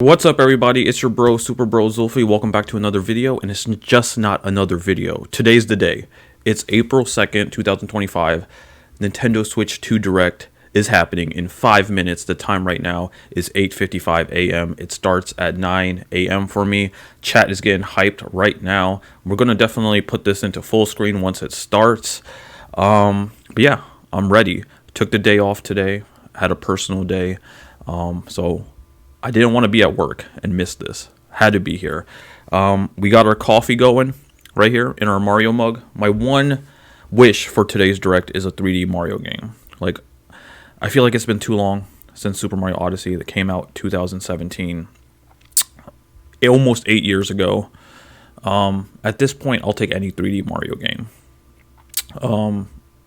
What's up, everybody? It's your bro, Super Bro Zulfi. Welcome back to another video, and it's just not another video. Today's the day. It's April 2nd, 2025. Nintendo Switch 2 Direct is happening in 5 minutes. The time right now is 8:55 a.m. It starts at 9 a.m. for me. Chat is getting hyped right now. We're going to definitely put this into full screen once it starts. But yeah, I'm ready. Took the day off today. Had a personal day. So I didn't want to be at work and miss this. Had to be here. We got our coffee going right here in our Mario mug. My one wish for today's Direct is a 3D Mario game. Like, I feel like it's been too long since Super Mario Odyssey that came out 2017. Almost 8 years ago. At this point, I'll take any 3D Mario game.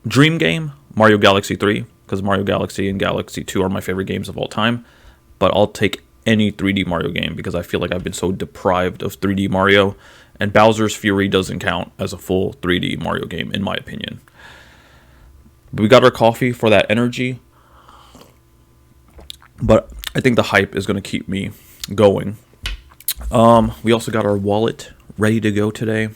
Dream game, Mario Galaxy 3, because Mario Galaxy and Galaxy 2 are my favorite games of all time. But I'll take any 3D Mario game because I feel like I've been so deprived of 3D Mario, and Bowser's Fury doesn't count as a full 3D Mario game in my opinion. But we got our coffee for that energy, but I think the hype is going to keep me going. We also got our wallet ready to go today,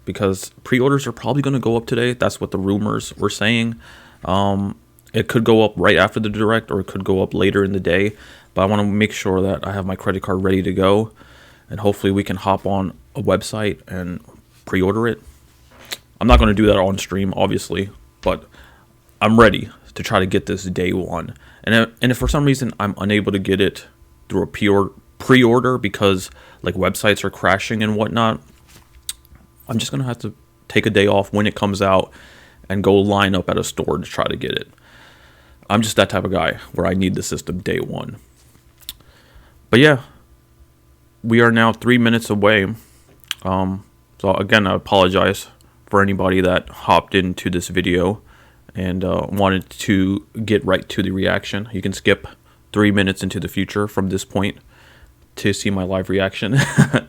because pre-orders are probably going to go up today. That's what the rumors were saying. It could go up right after the Direct, or it could go up later in the day. But I want to make sure that I have my credit card ready to go. And hopefully we can hop on a website and pre-order it. I'm not going to do that on stream, obviously. But I'm ready to try to get this day one. And if for some reason I'm unable to get it through a pre-order because like websites are crashing and whatnot, I'm just going to have to take a day off when it comes out and go line up at a store to try to get it. I'm just that type of guy where I need the system day one. But yeah, we are now 3 minutes away. So again, I apologize for anybody that hopped into this video and wanted to get right to the reaction. You can skip 3 minutes into the future from this point to see my live reaction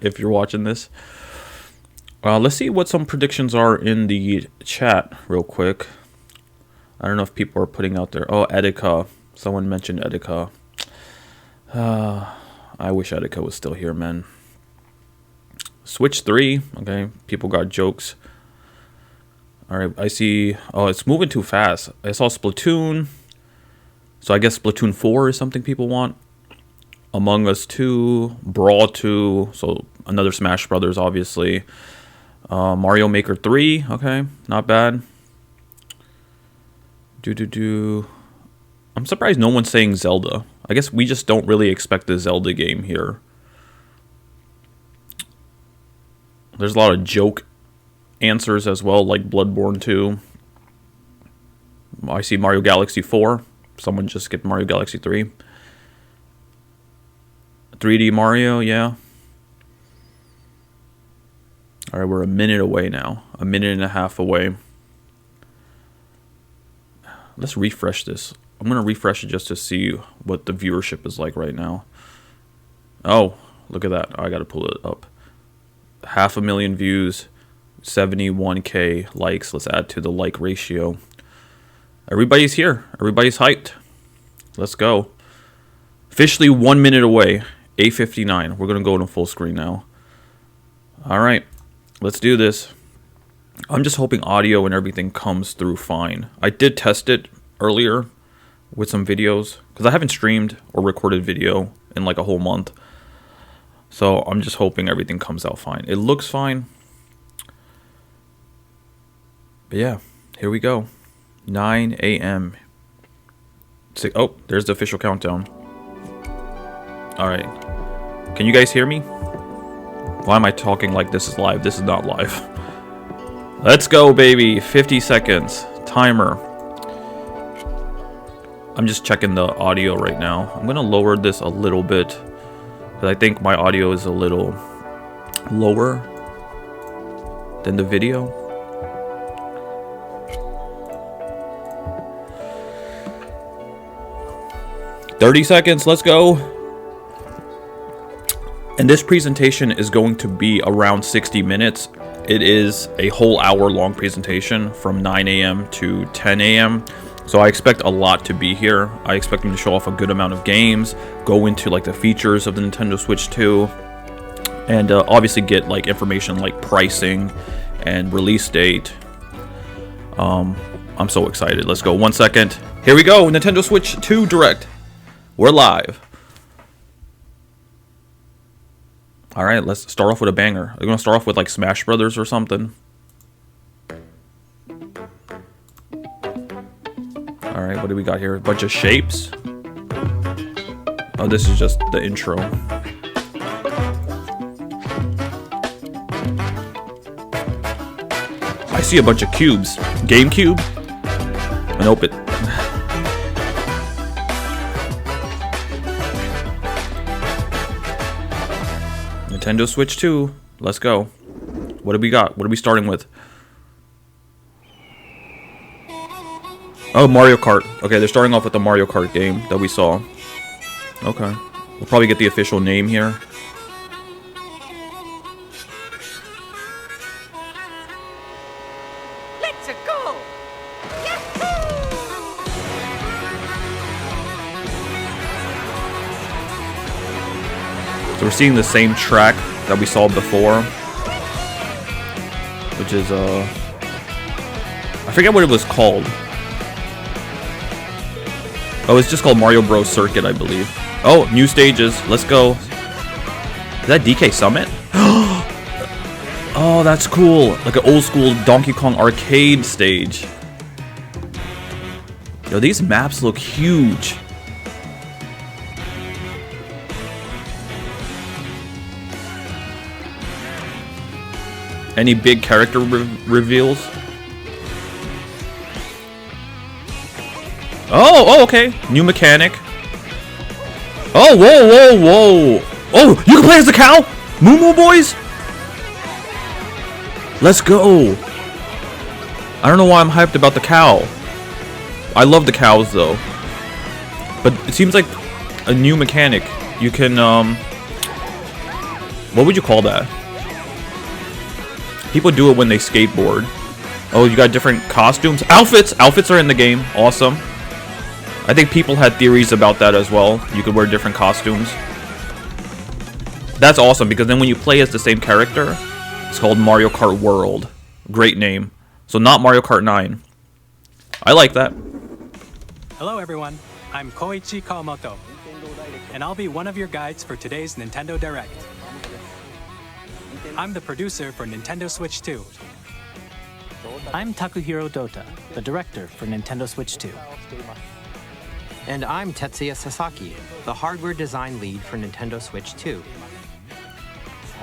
if you're watching this. Let's see what some predictions are in the chat real quick. I don't know if people are putting out there. Oh, Etika. Someone mentioned Etika. I wish Etika was still here, man. Switch 3. Okay, people got jokes. Alright, I see. Oh, it's moving too fast. I saw Splatoon. So I guess Splatoon 4 is something people want. Among Us 2. Brawl 2. So another Smash Brothers, obviously. Mario Maker 3. Okay, not bad. I'm surprised no one's saying Zelda. I guess we just don't really expect a Zelda game here. There's a lot of joke answers as well, like Bloodborne 2. I see Mario Galaxy 4. Someone just skipped Mario Galaxy 3. 3D Mario, yeah. Alright, we're a minute away now. A minute and a half away. Let's refresh this. I'm going to refresh it just to see what the viewership is like right now. Oh, look at that. I got to pull it up. 500,000 views, 71K likes. Let's add to the like ratio. Everybody's here. Everybody's hyped. Let's go. Officially 1 minute away. 8:59. We're going to go to full screen now. All right. Let's do this. I'm just hoping audio and everything comes through fine. I did test it earlier with some videos because I haven't streamed or recorded video in like a whole month. So I'm just hoping everything comes out fine. It looks fine. But yeah, here we go. 9 a.m. Oh, there's the official countdown. All right. Can you guys hear me? Why am I talking like this is live? This is not live. Let's go, baby. 50 seconds. Timer. I'm just checking the audio right now. I'm going to lower this a little bit, because I think my audio is a little lower than the video. "30 seconds. Let's go." And this presentation is going to be around 60 minutes. It is a whole hour long presentation from 9 a.m. to 10 a.m. So I expect a lot to be here. I expect them to show off a good amount of games, go into like the features of the Nintendo Switch 2, and obviously get like information like pricing and release date. I'm so excited. Let's go. 1 second. Here we go. Nintendo Switch 2 Direct. We're live. All right, let's start off with a banger. We're gonna start off with like Smash Brothers or something. All right, what do we got here? A bunch of shapes. Oh, this is just the intro. I see a bunch of cubes. GameCube? Nope it. Nintendo Switch 2. Let's go. What do we got? What are we starting with? Oh, Mario Kart. Okay, they're starting off with the Mario Kart game that we saw. Okay. We'll probably get the official name here. Let's go! So we're seeing the same track that we saw before, which is I forget what it was called. Oh, it's just called Mario Bros. Circuit, I believe. Oh, new stages. Let's go. Is that DK Summit? Oh, that's cool. Like an old school Donkey Kong arcade stage. Yo, these maps look huge. Any big character reveals? Oh, okay. New mechanic. Oh, whoa, whoa, whoa. Oh, you can play as the cow? Moo Moo Boys? Let's go. I don't know why I'm hyped about the cow. I love the cows, though. But it seems like a new mechanic. You can, what would you call that? People do it when they skateboard. Oh, you got different costumes. Outfits! Outfits are in the game. Awesome. I think people had theories about that as well. You could wear different costumes. That's awesome, because then when you play as the same character, it's called Mario Kart World. Great name. So not Mario Kart 9. I like that. Hello everyone, I'm Koichi Kawamoto, and I'll be one of your guides for today's Nintendo Direct. I'm the producer for Nintendo Switch 2. I'm Takuhiro Dota, the director for Nintendo Switch 2. And I'm Tetsuya Sasaki, the hardware design lead for Nintendo Switch 2.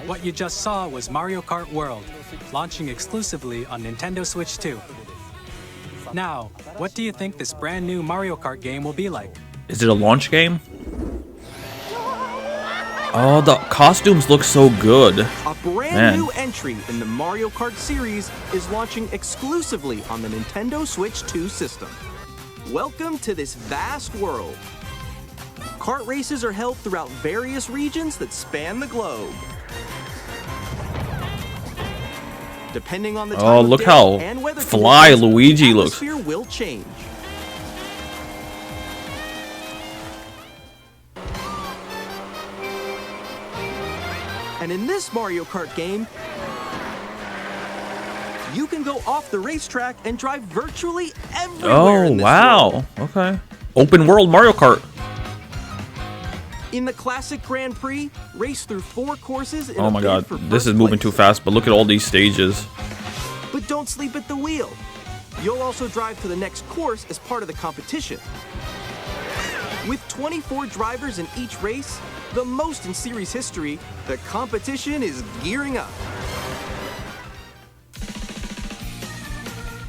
What you just saw was Mario Kart World, launching exclusively on Nintendo Switch 2. Now, what do you think this brand new Mario Kart game will be like? Is it a launch game? Oh, the costumes look so good. A brand new entry in the Mario Kart series is launching exclusively on the Nintendo Switch 2 system. Welcome to this vast world. Kart races are held throughout various regions that span the globe. Depending on the time Oh, of look day how and weather fly conditions, Luigi the looks. atmosphere will change. And in this Mario Kart game, you can go off the racetrack and drive virtually everywhere Oh, in this wow. world. Okay. Open world Mario Kart. In the classic Grand Prix, race through 4 courses in Oh a my bid god. for This first is moving place. too fast, but look at all these stages. But don't sleep at the wheel. You'll also drive to the next course as part of the competition. With 24 drivers in each race, the most in series history, the competition is gearing up.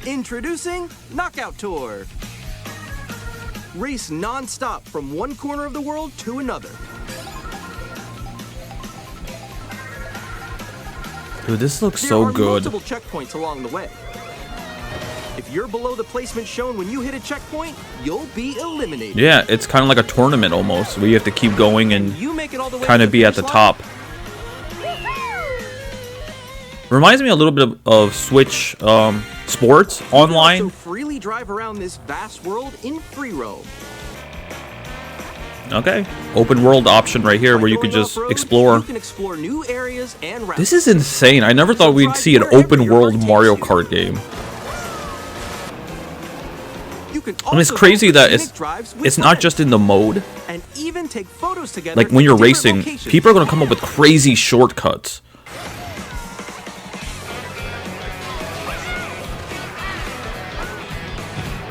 Introducing Knockout Tour. Race non-stop from one corner of the world to another. Dude, this looks There so are good. multiple checkpoints along the way. If you're below the placement shown when you hit a checkpoint, you'll be eliminated. Yeah, it's kind of like a tournament almost, where you have to keep going and You make it all the way kind to of be at the finish line, top. Reminds me a little bit of Switch Sports You can also online. freely drive around this vast world in free roam. Okay. Open world option right here By where you could going just off-road, explore. You can explore new areas and routes. This is insane. I never thought we'd see an open world Mario Kart game. You can And it's also crazy go for that scenic drives with it's not friends, just in the mode. and even take photos together. Like from when you're different racing, locations. people are gonna come up with crazy shortcuts.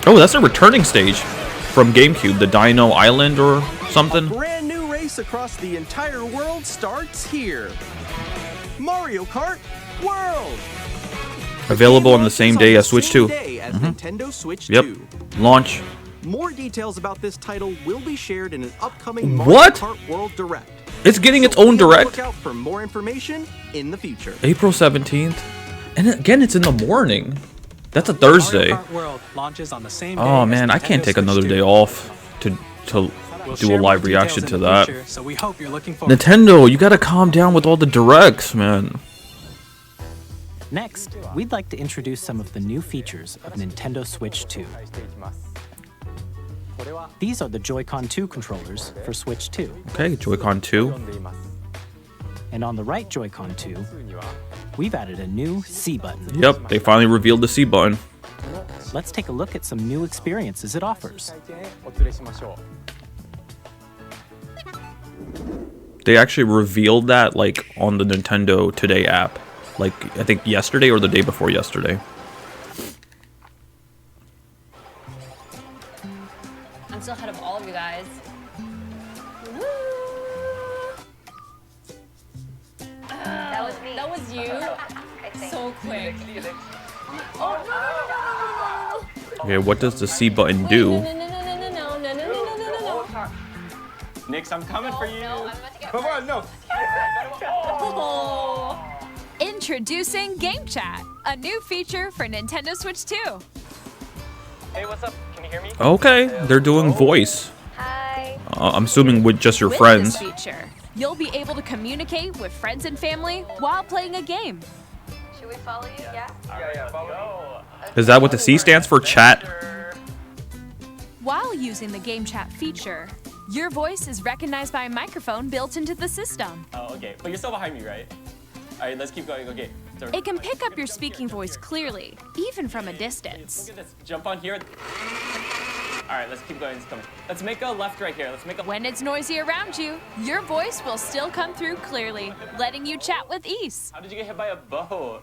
Oh, that's a returning stage from GameCube, the Dino Island or something. Brand new race across the entire world starts here. Mario Kart World. Available on the same day as Switch 2. Day as Nintendo Switch Yep. 2. Launch. More details about this title will be shared in an upcoming What? Mario Kart World Direct. It's getting its So own be on the direct. lookout for more information in the future. April 17th. And again, it's in the morning. That's a Thursday. Mario Kart World launches on the same day Oh as man, I Nintendo can't take Switch another 2. day off to We'll do a share live more reaction details to in the that. future, so we hope you're looking forward. Nintendo, you gotta calm down with all the directs, man. Next, we'd like to introduce some of the new features of Nintendo Switch 2. These are the Joy-Con 2 controllers for Switch 2. Okay, Joy-Con 2. And on the right Joy-Con 2, we've added a new C button. Yep, they finally revealed the C button. Let's take a look at some new experiences it offers. They actually revealed that like on the Nintendo Today app. Like I think yesterday or the day before yesterday. I'm still ahead of all of you guys. Woo! That was me. That was you. So quick. Oh no! Okay, what does the C button do? No! No! Nix, I'm coming for you. No, I'm about to get Come on, no. Oh. Introducing Game Chat, a new feature for Nintendo Switch 2. Hey, what's up? Can you hear me? Okay, they're doing voice. Hi. I'm assuming with just your With friends. this feature, you'll be able to communicate with friends and family while playing a game. Should we follow you? Yeah. Yeah, follow Is that what the C stands for? Chat? While using the Game Chat feature, your voice is recognized by a microphone built into the system. Oh, okay. But you're still behind me, right? All right, let's keep going. Okay. So, It can pick up your speaking voice clearly, even from a distance. look at this. Jump on here. All right, let's keep going. Let's make a left right here. Let's make a. When it's noisy around you, your voice will still come through clearly, letting you chat with ease. How did you get hit by a bow?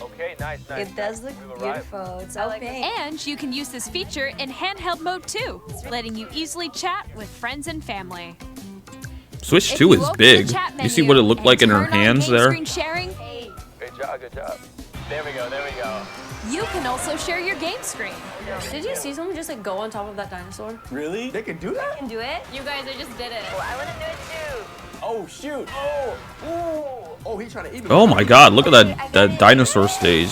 Okay, nice. It does look beautiful. It's so pink. And you can use this feature in handheld mode too, letting you easily chat with friends and family. Switch If 2 you is open big. the chat You see menu what it looked and like in her turn on hands game there? Screen sharing, Good job. Good job. There we go. There we go. you can also share your game screen. Did you see someone just like go on top of that dinosaur? Really? They can do that? Can do it? You guys, I just did it. Oh, I want to do it too. Oh shoot! Oh! Oh, he's trying to eat me. Oh my god, look at that dinosaur stage.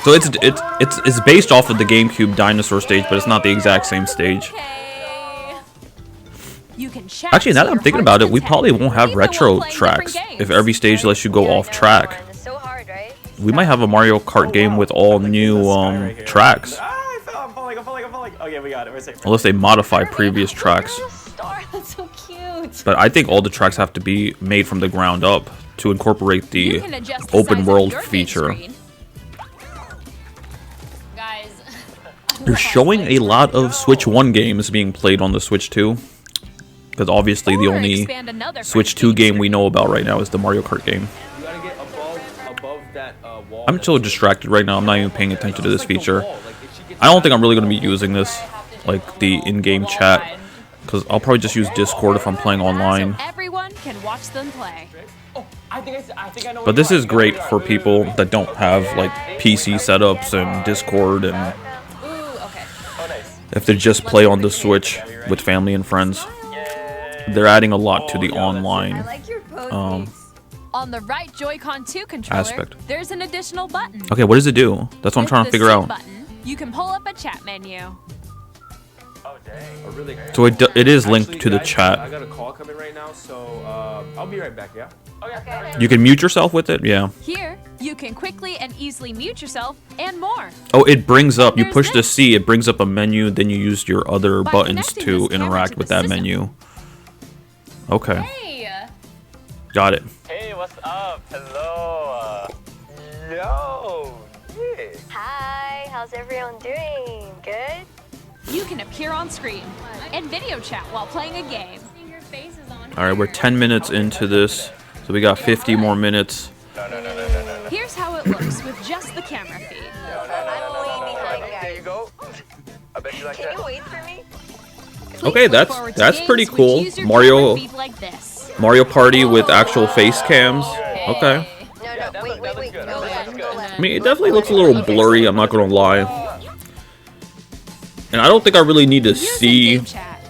So it's based off of the GameCube dinosaur stage, but it's not the exact same stage. Okay. You can chat Actually, now to that I'm your thinking heart's about it, we content, probably won't have even while retro playing tracks different if games. every stage lets you go off track. It's so hard, right? We might have a Mario Kart game with all new tracks, Ah, I fell. I'm falling. Okay, we got it. We're safe. unless they modify previous tracks. Little star. That's so cute. But I think all the tracks have to be made from the ground up to incorporate You the can adjust the open size of world your game feature. screen. Guys. They're showing a lot of Switch 1 games being played on the Switch 2. Because obviously the Or only expand another Switch friend's 2 game we know about right now is the Mario Kart game. You gotta get above that wall. I'm so distracted right now, I'm not even paying attention to this feature. I don't think I'm really going to be using this, like the in-game chat. Because I'll probably just use Discord if I'm playing online. So everyone can watch them play. I think I know. But this is great for people that don't have like PC setups and Discord, and Ooh, okay. Oh, nice. if they just play on the Switch with family and friends. They're adding a lot to the online like your pose. On the right Joy-Con 2 controller, aspect. there's an additional button. Okay, what does it do? That's what I'm With trying to the figure C out. button, you can pull up a chat menu. Oh dang. So it is linked to the I chat. got a call coming right now, so I'll be right back, yeah? Okay. You can mute yourself with it, yeah. Here, You can quickly and easily mute yourself and more. Oh, it brings up. You There's push the this. C, it brings up a menu. Then you use your other By buttons connecting to this camera interact to with the that system. menu. Okay, Hey. got it. Hey, what's up? Hello. Yo. Yeah. Hi, how's everyone doing? Good? You can appear on screen and video chat while playing a game. Your face is on. All right, we're 10 minutes into this, so we got 50 more minutes. Here's how it looks with just the camera feed. I'm way behind, There guys. you go. I bet you like Can that. you wait for me? Please Okay, look that's- forward to that's games pretty which cool. use your Mario- camera feed like this. Mario Party with actual face cams. Okay. No, wait, wait. good. Go That left, looks go good. left. I mean, it definitely looks a little blurry. I'm not gonna lie. And I don't think I really need to Here's a see game chat.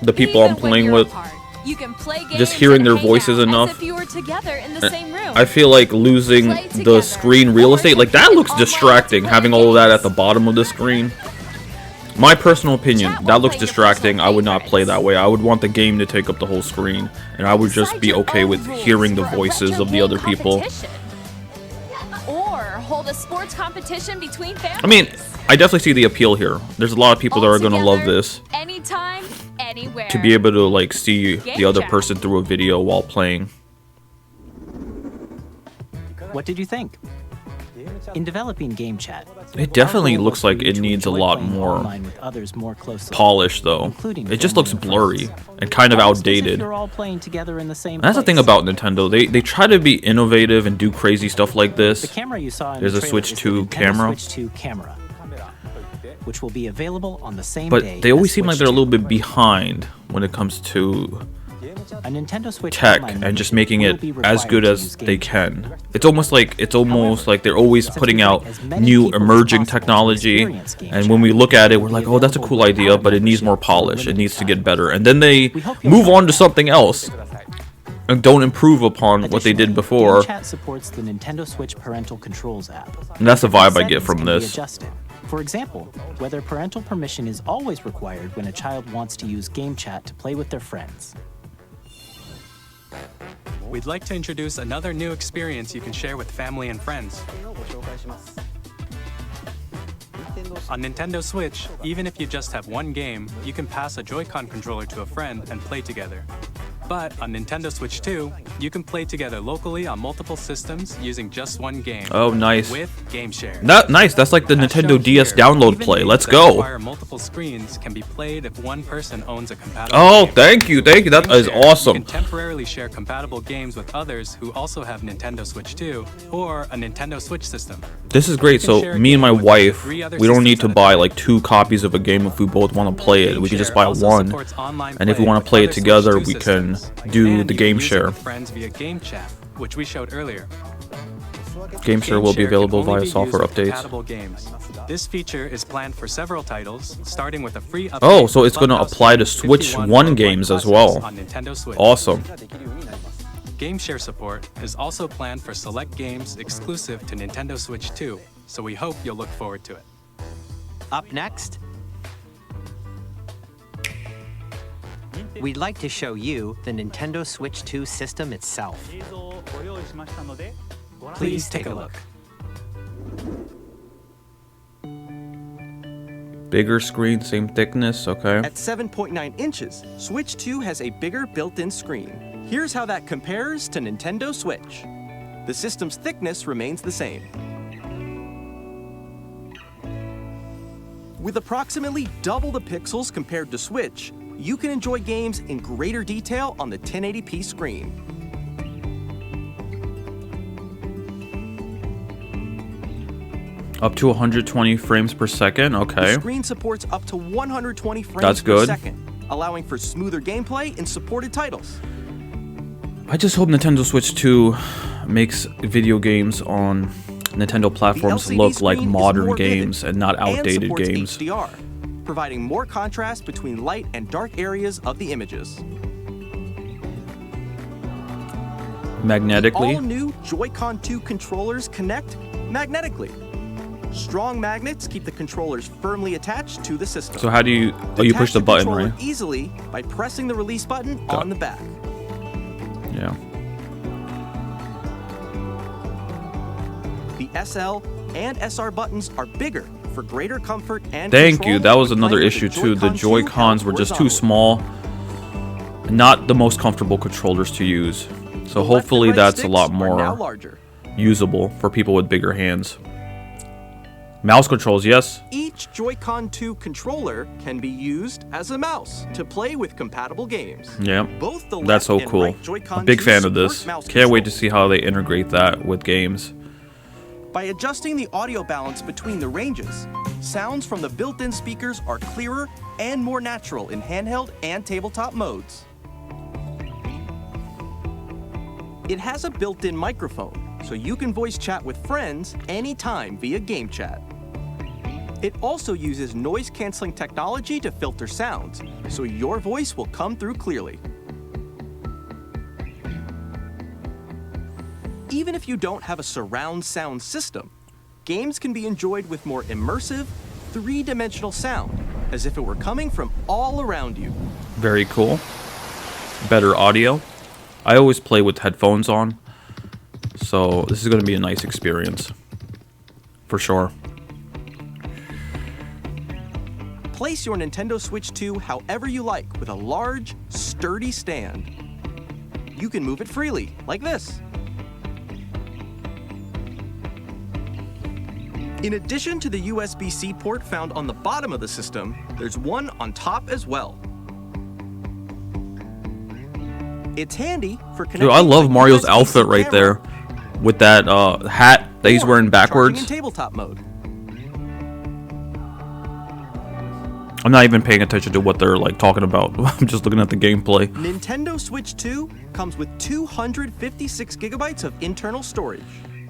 the people I'm Even when playing you're with. apart, you can play games Just hearing and their hang voices out enough. As if you were together in the same room. I feel like losing Play the together. screen real Or estate. Like, that compete looks online distracting, to having play all of that at games. the bottom of the screen. My personal opinion, Chat that while looks playing your distracting. personal I would not play favorites. that way. I would want the game to take up the whole screen, and I would just Decide be your okay own with rules hearing the for a voices retro of the game other people. competition. Or hold a sports competition between families. I mean, I definitely see the appeal here. There's a lot of people that All are gonna love together, this, Anytime, anywhere. to be able to like see the Game other chat. person through a video while playing. What did you think? In developing game chat, It definitely our goal looks was for like you it to needs a enjoy lot playing more online with others more closely. polish though. Including It just family looks and blurry friends. and kind of Almost as if outdated. you're all playing together in the same And that's the thing place. about Nintendo. They try to be innovative and do crazy stuff like The this. camera you saw in There's the a trailer Switch is the 2 Nintendo camera. Switch 2 camera, which will be available on the same But day they always as seem like Switch they're a 2. little bit behind when it comes to A Nintendo Switch tech online and just membership making will it be as required good to as use they Game Chat. can. It's almost like they're always Since putting we'd out like as many new people as emerging possible to technology, experience Game and Chat, when we look at it, we're will like, be oh, that's a available cool for idea, our but it needs more membership for a polish. It limited needs to get time. better, and then they We hope you'll move like on it. to something else and don't improve upon what they did Additionally, before. Game Chat supports the Nintendo Switch Parental Controls app. And that's the vibe I Settings get from can be this. adjusted. For example, whether parental permission is always required when a child wants to use Game Chat to play with their friends. We'd like to introduce another new experience you can share with family and friends. On Nintendo Switch, even if you just have one game, you can pass a Joy-Con controller to a friend and play together. But on Nintendo Switch 2, you can play together locally on multiple systems using just one game. Oh, nice. With Game Share. Nice. That's like the As Nintendo shown DS here, download even play. games Let's that go. require multiple screens can be played if one person owns a compatible Oh, game. thank you. That is Game Share, You awesome. can temporarily share compatible games with others who also have Nintendo Switch 2 or a Nintendo Switch system. This is great. can So share a me and my game with up to wife, 3 other we don't need to systems at a buy time. like 2 copies of a game if we both want to play it. Game We can just Share buy also one. supports online And if we play want with to play it other Switch together, 2 we can systems. do And the you can Game use it Share. with friends via Game Chat, which we showed earlier. Game Share will be Share can available only via be used software with updates. compatible games. This feature is planned for several titles, starting with a free update. Oh, so it's for gonna Clubhouse apply to 51 Switch 1 games as well. on Nintendo Switch. Awesome. Game Share support is also planned for select games exclusive to Nintendo Switch 2, so we hope you'll look forward to it. Up next, we'd like to show you the Nintendo Switch 2 system itself. Please take a look. Bigger screen, same thickness. Okay. At 7.9 inches, Switch 2 has a bigger built-in screen. Here's how that compares to Nintendo Switch. The system's thickness remains the same. With approximately double the pixels compared to Switch, you can enjoy games in greater detail on the 1080p screen. Up to 120 frames per second. The Okay. screen supports up to 120 frames That's per good. second, allowing for smoother gameplay in supported titles. I just hope Nintendo Switch 2 makes video games on Nintendo platforms LCD look like screen is modern more vivid games and not and outdated supports games. HDR, providing more contrast between light and dark areas of the images. Magnetically. All new Joy-Con 2 controllers connect magnetically. Strong magnets keep the controllers firmly attached to the system. So how do you? Oh, you push Detach the button, controller right? easily by pressing the release button Got on the back. Yeah. The SL and SR buttons are bigger for greater comfort and Thank control you. That was when another playing with issue too. The Joy-Con 2 Joy-Cons were just too small. Not the most comfortable controllers to use. So hopefully that's a lot more usable for people with bigger hands. Mouse controls, yes. Each Joy-Con 2 controller can be used as a mouse to play with compatible games. Yeah, Both the that's so left and cool. right Joy-Con A big 2 fan of support this. mouse Can't wait to controls. see how they integrate that with games. By adjusting the audio balance between the ranges, sounds from the built-in speakers are clearer and more natural in handheld and tabletop modes. It has a built-in microphone, so you can voice chat with friends anytime via game chat. It also uses noise-canceling technology to filter sounds, so your voice will come through clearly. Even if you don't have a surround sound system, games can be enjoyed with more immersive, three-dimensional sound, as if it were coming from all around you. Very cool. Better audio. I always play with headphones on, so this is going to be a nice experience. For sure. Place your Nintendo Switch 2 however you like with a large, sturdy stand. You can move it freely, like this. In addition to the USB-C port found on the bottom of the system, there's one on top as well. It's handy for connecting. Dude, I love a Mario's USB-C outfit right camera there. With that hat that he's or wearing charging backwards. in tabletop mode. I'm not even paying attention to what they're like talking about. I'm just looking at the gameplay. Nintendo Switch 2 comes with 256 gigabytes of internal storage,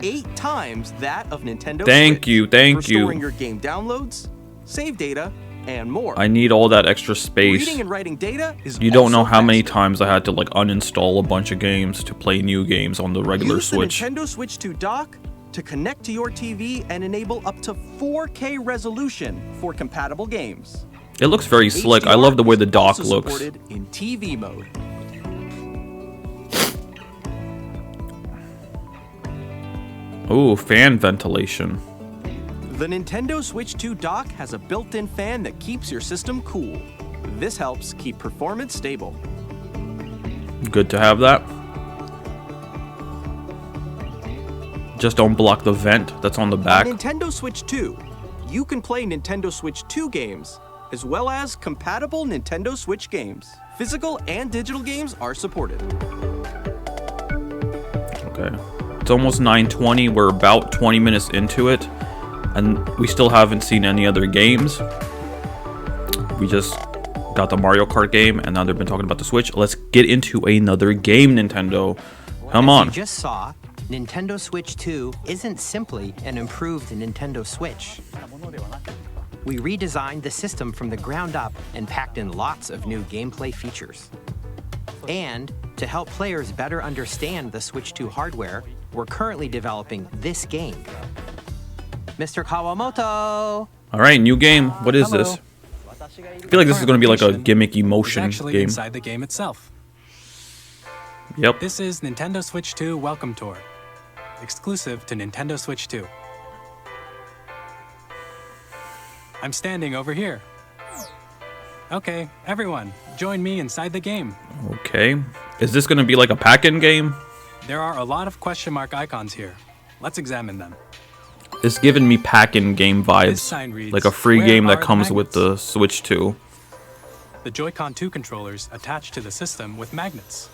8 times that of Nintendo Thank Switch, you, thank for storing you. your game downloads, save data, and more. I need all that extra space. Reading and writing data is You don't know also how many faster. times I had to like uninstall a bunch of games to play new games on the regular Use Switch. the Nintendo Switch 2 dock to connect to your TV and enable up to 4K resolution for compatible games. It looks very slick. I love the way the HDR dock is also looks. supported in TV mode. Ooh, fan ventilation. The Nintendo Switch 2 dock has a built-in fan that keeps your system cool. This helps keep performance stable. Good to have that. Just don't block the vent that's on the back. On Nintendo Switch 2, you can play Nintendo Switch 2 games, as well as compatible Nintendo Switch games. Physical and digital games are supported. Okay. It's almost 9:20. We're about 20 minutes into it, and we still haven't seen any other games. We just got the Mario Kart game, and now they've been talking about the Switch. Let's get into another game, Nintendo. Come As on. you just saw, Nintendo Switch 2 isn't simply an improved Nintendo Switch. We redesigned the system from the ground up and packed in lots of new gameplay features. And to help players better understand the Switch 2 hardware, we're currently developing this game. Mr. Kawamoto! All right, new game. What is Hello. this? I feel like this is going to be like a gimmicky It's motion actually game. inside the game itself. Yep. This is Nintendo Switch 2 Welcome Tour, exclusive to Nintendo Switch 2. I'm standing over here. Okay, everyone, join me inside the game. Okay. Is this going to be like a pack-in game? There are a lot of question mark icons here. Let's examine them. It's giving me pack-in game This vibes. sign reads, Like a free "Where game are that the comes with magnets?" the Switch 2. The Joy-Con 2 controllers attach to the system with magnets.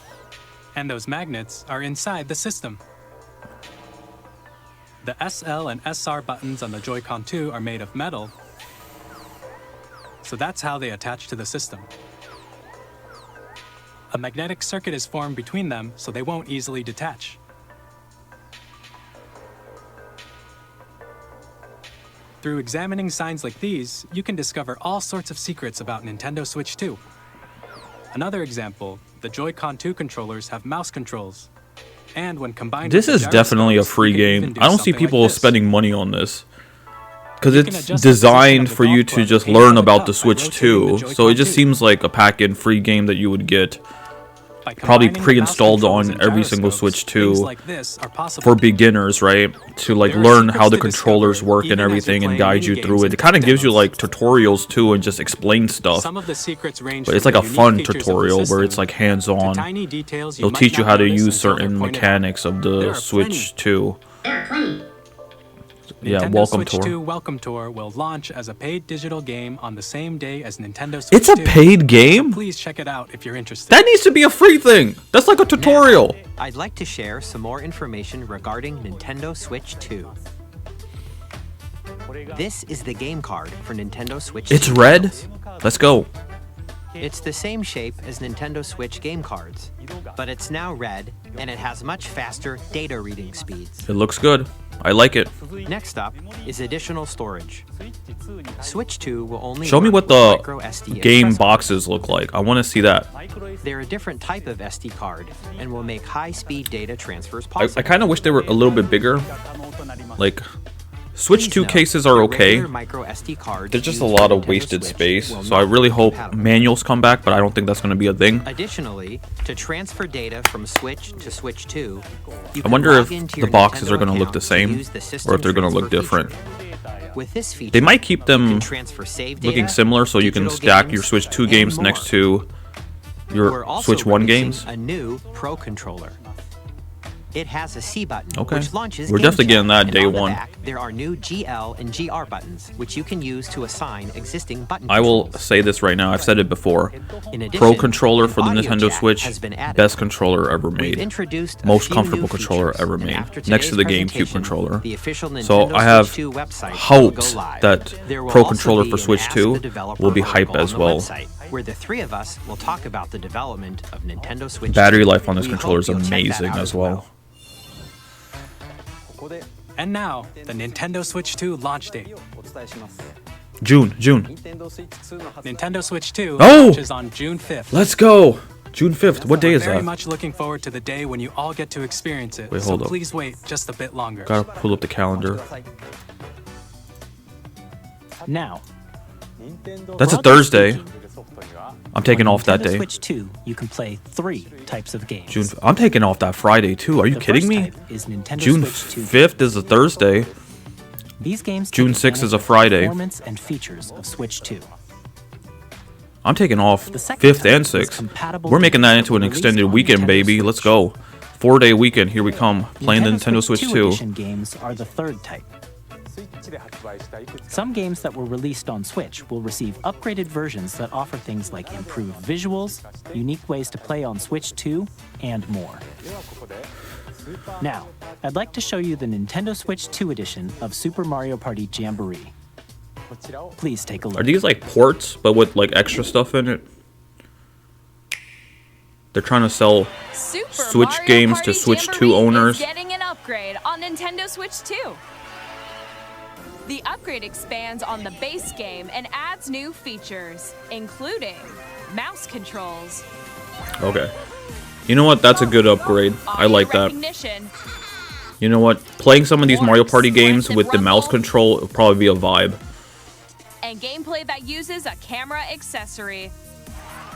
And those magnets are inside the system. The SL and SR buttons on the Joy-Con 2 are made of metal, so that's how they attach to the system. A magnetic circuit is formed between them so they won't easily detach. Through examining signs like these, you can discover all sorts of secrets about Nintendo Switch 2. Another example, the Joy-Con 2 controllers have mouse controls. And when combined This with is the definitely a gyroscopes, free you can even game. do I don't see something people like this. spending money on this. Because You can it's adjust the position designed of the for you golf to club just and learn the about cup the by Switch rotating the 2. So Joy-Con it just 2. seems like a pack-in free game that you would get By probably combining the mouse pre-installed controls on and every single gyroscopes, Switch things 2 like this are possible. for beginners, right? To like There are learn secrets how the to controllers discover, work and even as you everything and play guide you mini through games it. and It kind of gives you demos. like tutorials too and just explain stuff. Some of the secrets range But it's from like a the unique fun features of the tutorial where system it's like to hands-on. tiny details It'll might teach you not how to notice use until they're certain pointed out. mechanics of There the are Switch 2. Yeah, Nintendo welcome Switch tour. 2 Welcome Tour will launch as a paid digital game on the same day as Nintendo Switch It's a 2. paid game? Please check it out if you're interested. That needs to be a free thing. That's like a tutorial. Now, I'd like to share some more information regarding Nintendo Switch 2. This is the game card for Nintendo Switch 2. It's red. titles. Let's go. It's the same shape as Nintendo Switch game cards, but it's now red and it has much faster data reading speeds. It looks good. I like it. Next up is additional storage. Switch 2 will only Show me work what with the micro SD game accessible. boxes look like. I want to see that. They're a different type of SD card and will make high-speed data transfers I possible. kind of wish they were a little bit bigger. Like, Switch Please 2 note, cases are the okay. regular micro SD cards There's just a used lot for of Nintendo wasted Switch space. will So I not really be hope compatible. manuals come back, but I don't think that's going to be a thing. Additionally, to transfer data from Switch to Switch 2, you I can wonder log if into the your boxes Nintendo are going to look account the same use the system or if they're going to look transfer different. feature. With this feature, They might keep you them can transfer save data, looking similar so you can digital stack games, your Switch 2 and games more. next to We're your also Switch 1 releasing games. a new Pro controller. It has a C button, Okay. which launches We're Game definitely Chat, getting that and day on the one. back, there are new GL and GR buttons, which you can use to assign existing button I will controls. say this right now. I've said it before. In addition, Pro controller an for the audio Nintendo jack Switch, has been added. best controller ever We've made. introduced a Most few comfortable new controller features, ever and made. after Next to the today's GameCube presentation, controller. the official So Nintendo I have Switch 2 website will hopes go live. that There will Pro also controller be for an Switch Ask 2 the Developer will be article hype on as the well. website, where the three of us will talk about the development of Nintendo Switch 2. Battery life on this We controller hope is you'll check that amazing out as well. And now, the Nintendo Switch 2 launch date. June. Nintendo Switch 2 Oh! launches on June 5th. Let's go. June 5th. What day We're is very that? much looking forward to the day when you all get to experience it. Wait, so hold up. please wait just a bit longer. Gotta pull up the calendar. Now, That's a broadly Thursday. speaking, I'm taking on off that Nintendo day. Switch 2, you can play 3 types of games. June. I'm taking off that Friday too. Are you The kidding first me? type is Nintendo June Switch 2 5th is a Thursday. These games June take 6th is a advantage of the Friday. Performance and features of Switch 2. I'm taking off The second 5th type and is 6th. compatible We're making that games into that an were released extended on weekend, Nintendo baby. Let's Switch. go. 4-day weekend. Here we come. Playing the Nintendo Switch 2. Edition games are the third type. Some games that were released on Switch will receive upgraded versions that offer things like improved visuals, unique ways to play on Switch 2, and more. Now, I'd like to show you the Nintendo Switch 2 edition of Super Mario Party Jamboree. Please take a look. Are these like ports, but with like extra stuff in it? They're trying to sell Super Switch Mario games Party to Switch 2 Jamboree owners. is getting an upgrade on Nintendo Switch 2. The upgrade expands on the base game and adds new features, including mouse controls, Okay. You know what? That's a good upgrade. I like that. recognition, You know what? Playing some of these Mario Party Sprints games and with the mouse rumbles. control would probably be a vibe. and gameplay that uses a camera accessory.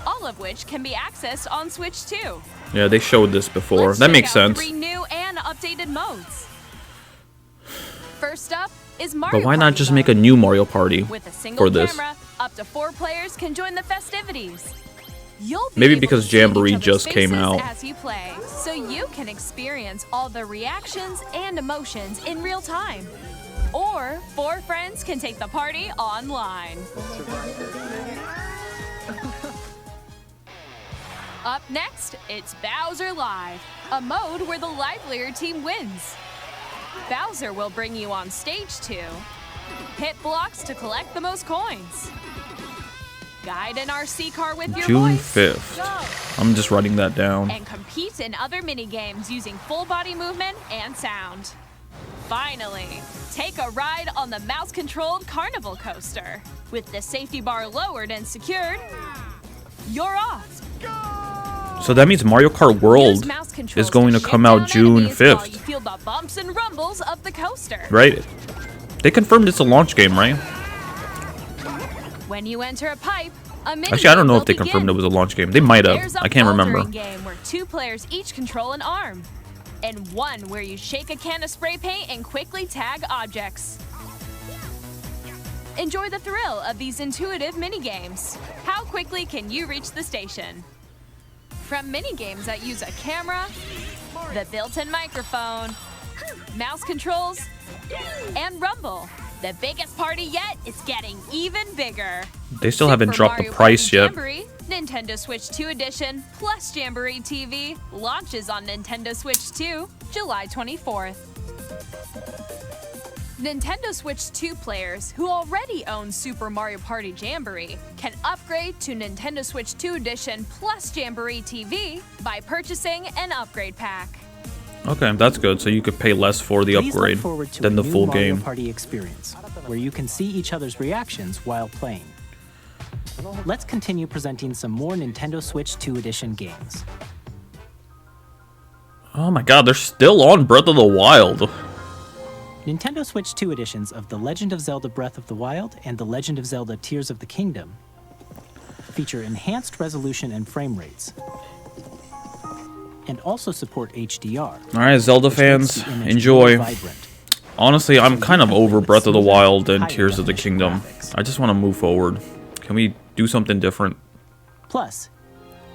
All of which can be accessed on Switch 2. Yeah, they showed this before. Let's That check makes out sense. 3 new and updated modes. First up is Mario But why not Party just mode. make a new Mario Party With a single for this? camera, up to 4 players can join the festivities. You'll be Maybe able because to see Jamboree each other's just came faces out. as you play, so you can experience all the reactions and emotions in real time. Or 4 friends can take the party online. Up next, it's Bowser Live, a mode where the livelier team wins. Bowser will bring you on stage to hit blocks to collect the most coins. Guide an RC car with your June voice. 5th. I'm just writing that down. And compete in other mini-games using full body movement and sound. Finally, take a ride on the mouse-controlled Carnival Coaster. With the safety bar lowered and secured, you're off. So that means Mario Kart World Use mouse controls is going to shoot come out down June enemies while you 5th, feel the bumps and rumbles of the coaster. right? They confirmed it's a launch game, right? When you enter a pipe, A mini Actually, I don't know game if they will confirmed it begin. was a launch game. They might There's have. a I can't remember. bouldering game where 2 players each control an arm, and one where you shake a can of spray paint and quickly tag objects. Enjoy the thrill of these intuitive mini-games. How quickly can you reach the station? From mini-games that use a camera, the built-in microphone, mouse controls, and rumble, the biggest party yet is getting even bigger. They still haven't Super dropped the Mario price Party yet. Jamboree, Nintendo Switch 2 Edition plus Jamboree TV launches on Nintendo Switch 2, July 24th. Nintendo Switch 2 players who already own Super Mario Party Jamboree can upgrade to Nintendo Switch 2 Edition plus Jamboree TV by purchasing an upgrade pack. Okay, that's good. So you could pay less for the Please upgrade look forward to than a the new full Mario game. Party experience, where you can see each other's reactions while playing. Let's continue presenting some more Nintendo Switch 2 Edition games. Oh my god, they're still on Breath of the Wild. Nintendo Switch 2 editions of The Legend of Zelda Breath of the Wild and The Legend of Zelda Tears of the Kingdom feature enhanced resolution and frame rates, and also support HDR. Alright, Zelda which makes fans, the image enjoy. more vibrant. Honestly, I'm kind of over Breath of the Wild and Higher Tears of the definition Kingdom. graphics. I just want to move forward. Can we do something different? Plus,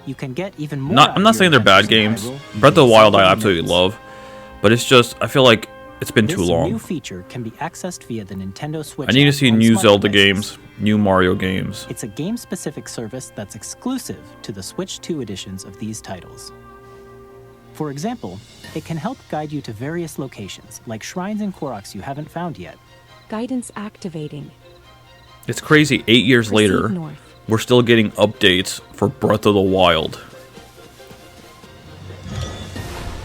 you can get even more. I'm not saying they're bad games. Breath of the Wild I absolutely love, but it's just I feel like it's been too This new long. feature can be accessed via the Nintendo Switch. I need to app see on new smart Zelda devices. games, new Mario games. It's a game-specific service that's exclusive to the Switch 2 editions of these titles. For example, it can help guide you to various locations, like shrines and Koroks you haven't found yet. Guidance activating. It's crazy, 8 years Proceed later, north. we're still getting updates for Breath of the Wild.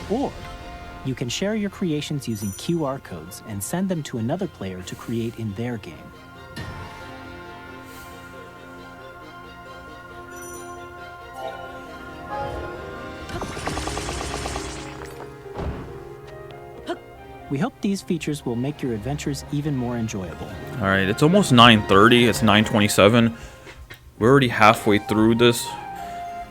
Or you can share your creations using QR codes and send them to another player to create in their game. We hope these features will make your adventures even more enjoyable. Alright, it's almost 9:30, it's 9:27. We're already halfway through this.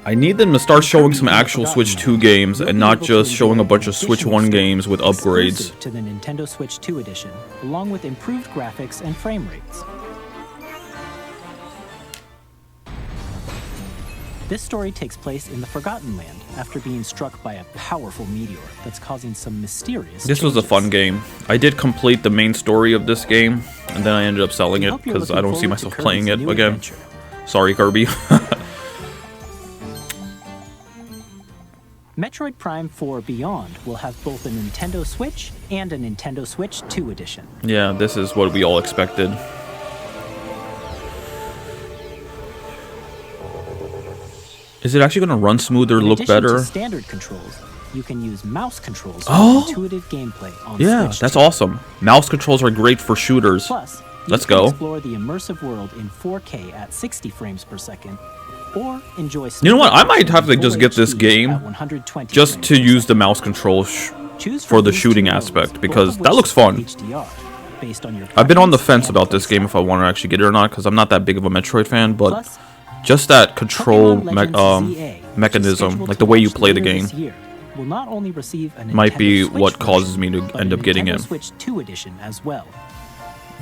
I need them to start showing some actual Switch 2 games and not just showing a bunch of Switch 1 games with upgrades. Exclusive to the Nintendo Switch 2 edition, along with improved graphics and frame rates. This story takes place in the Forgotten Land after being struck by a powerful meteor that's causing some mysterious This was a changes. fun game. I did complete the main story of this game, and then I ended up selling We it hope you're because I looking don't see forward to myself Kirby's playing it new again. adventure. Sorry, Kirby. Metroid Prime 4 Beyond will have both a Nintendo Switch and a Nintendo Switch 2 edition. Yeah, this is what we all expected. Is it actually going to run smoother, In look addition better? to standard controls, you can use mouse controls Oh! for intuitive gameplay on Yeah, Switch that's 2. awesome. Mouse controls are great for shooters. Plus, Let's you can go. explore the immersive world in 4K at 60 frames per second, or enjoy. You know what? I might have to Full just get this HD game at 120 just frames to per use the second. mouse controls Choose for from the these shooting two modes, aspect both because of that which looks support fun. HDR, based on your I've been on the preference fence and about this game if I want to actually get it or not because I'm not that big of a Metroid fan, but Plus, just that control Pokemon Legends ZA, which is mechanism, scheduled like to the way you launch play the later game, this year, will not only receive a might Nintendo be Switch what causes version, me to but end a up getting Nintendo it. Switch 2 edition as well.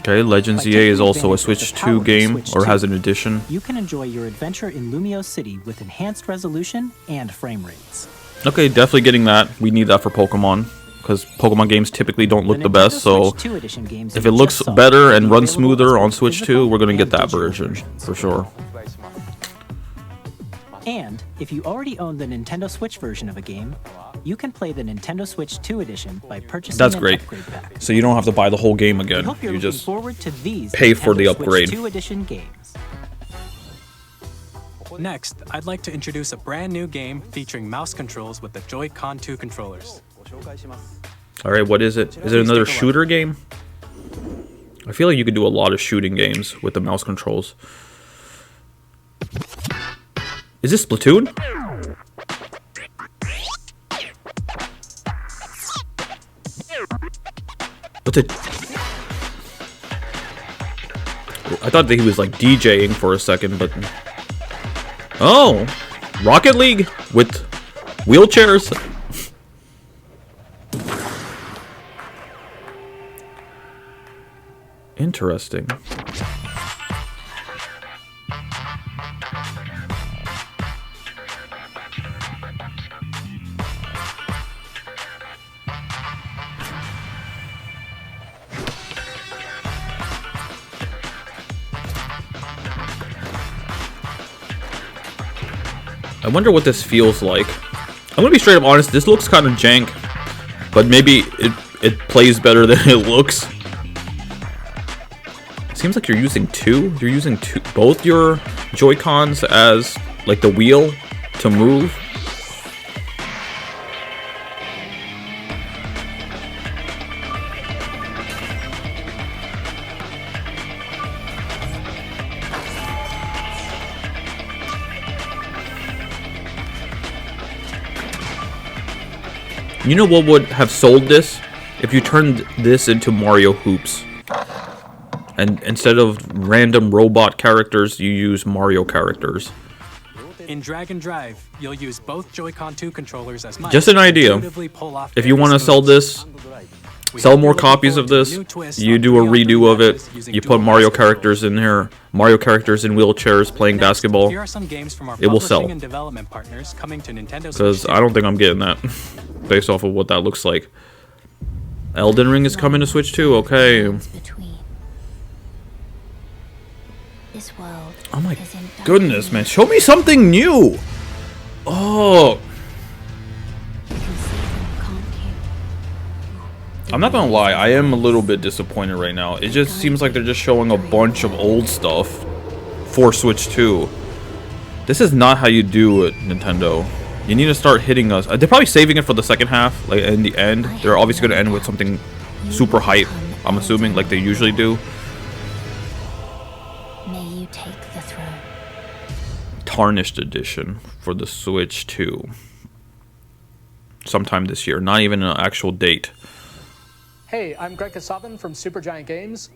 Okay, Legends By EA taking is also a advantage of Switch the power 2 of game Switch or 2, has an edition. You can enjoy your adventure in Lumio City with enhanced resolution and frame rates. Okay, definitely getting that. We need that for Pokemon because Pokemon games typically don't look the Nintendo best, so Switch 2 edition games if you it looks just saw better will and be runs available smoother as on both Switch 2, physical we're going to and get that digital version versions. for sure. And if you already own the Nintendo Switch version of a game, you can play the Nintendo Switch 2 edition by purchasing That's an great. upgrade pack. So you don't have to buy the whole game We again. hope you're You looking just forward to these pay for the Nintendo upgrade. Switch 2 edition games. Next, I'd like to introduce a brand new game featuring mouse controls with the Joy-Con 2 controllers. All right, what is it? Is it another shooter game? I feel like you could do a lot of shooting games with the mouse controls. Is this Splatoon? What's it? I thought that he was like DJing for a second, but Oh, Rocket League with wheelchairs. Interesting. I wonder what this feels like. I'm gonna be straight up honest, this looks kind of jank, but maybe it plays better than it looks. It seems like you're using You're using both your Joy-Cons as like the wheel to move. You know what would have sold this? If you turned this into Mario Hoops. And instead of random robot characters, you use Mario characters. In Drag and Drive, you'll use both Joy-Con 2 controllers as mice. Just an idea. If you want to sell this, sell more copies of this, you do a redo of it, you put Mario characters in here, Mario characters in wheelchairs playing basketball, Here are some games from our it will sell. and development partners coming to Nintendo Switch Because I don't think I'm getting that, based off of what that looks like. Elden Ring is coming to Switch too, okay. Oh my goodness, man. Show me something new! Oh. I'm not gonna lie, I am a little bit disappointed right now. It just seems like they're just showing a bunch of old stuff for Switch 2. This is not how you do it, Nintendo. You need to start hitting us. They're probably saving it for the second half, like in the end. They're obviously gonna end with something super hype, I'm assuming, like they usually do. Tarnished edition for the Switch 2. Sometime this year, not even an actual date. Hey, I'm Greg Kasavin from Supergiant Games.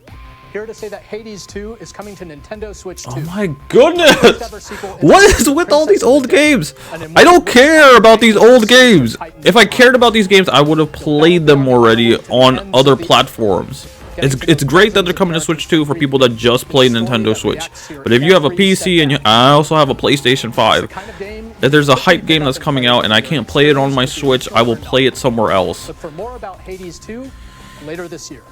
Here to say that Hades 2 is coming to Nintendo Switch 2. Oh my goodness! What is with all these old games? I don't care about these old games. If I cared about these games, I would have played them already on other platforms. It's great that they're coming to Switch 2 for people that just play Nintendo Switch. But if you have a PC and I also have a PlayStation 5, if there's a hype game that's coming out and I can't play it on my Switch, I will play it somewhere else. Look for more about Hades 2 later this year.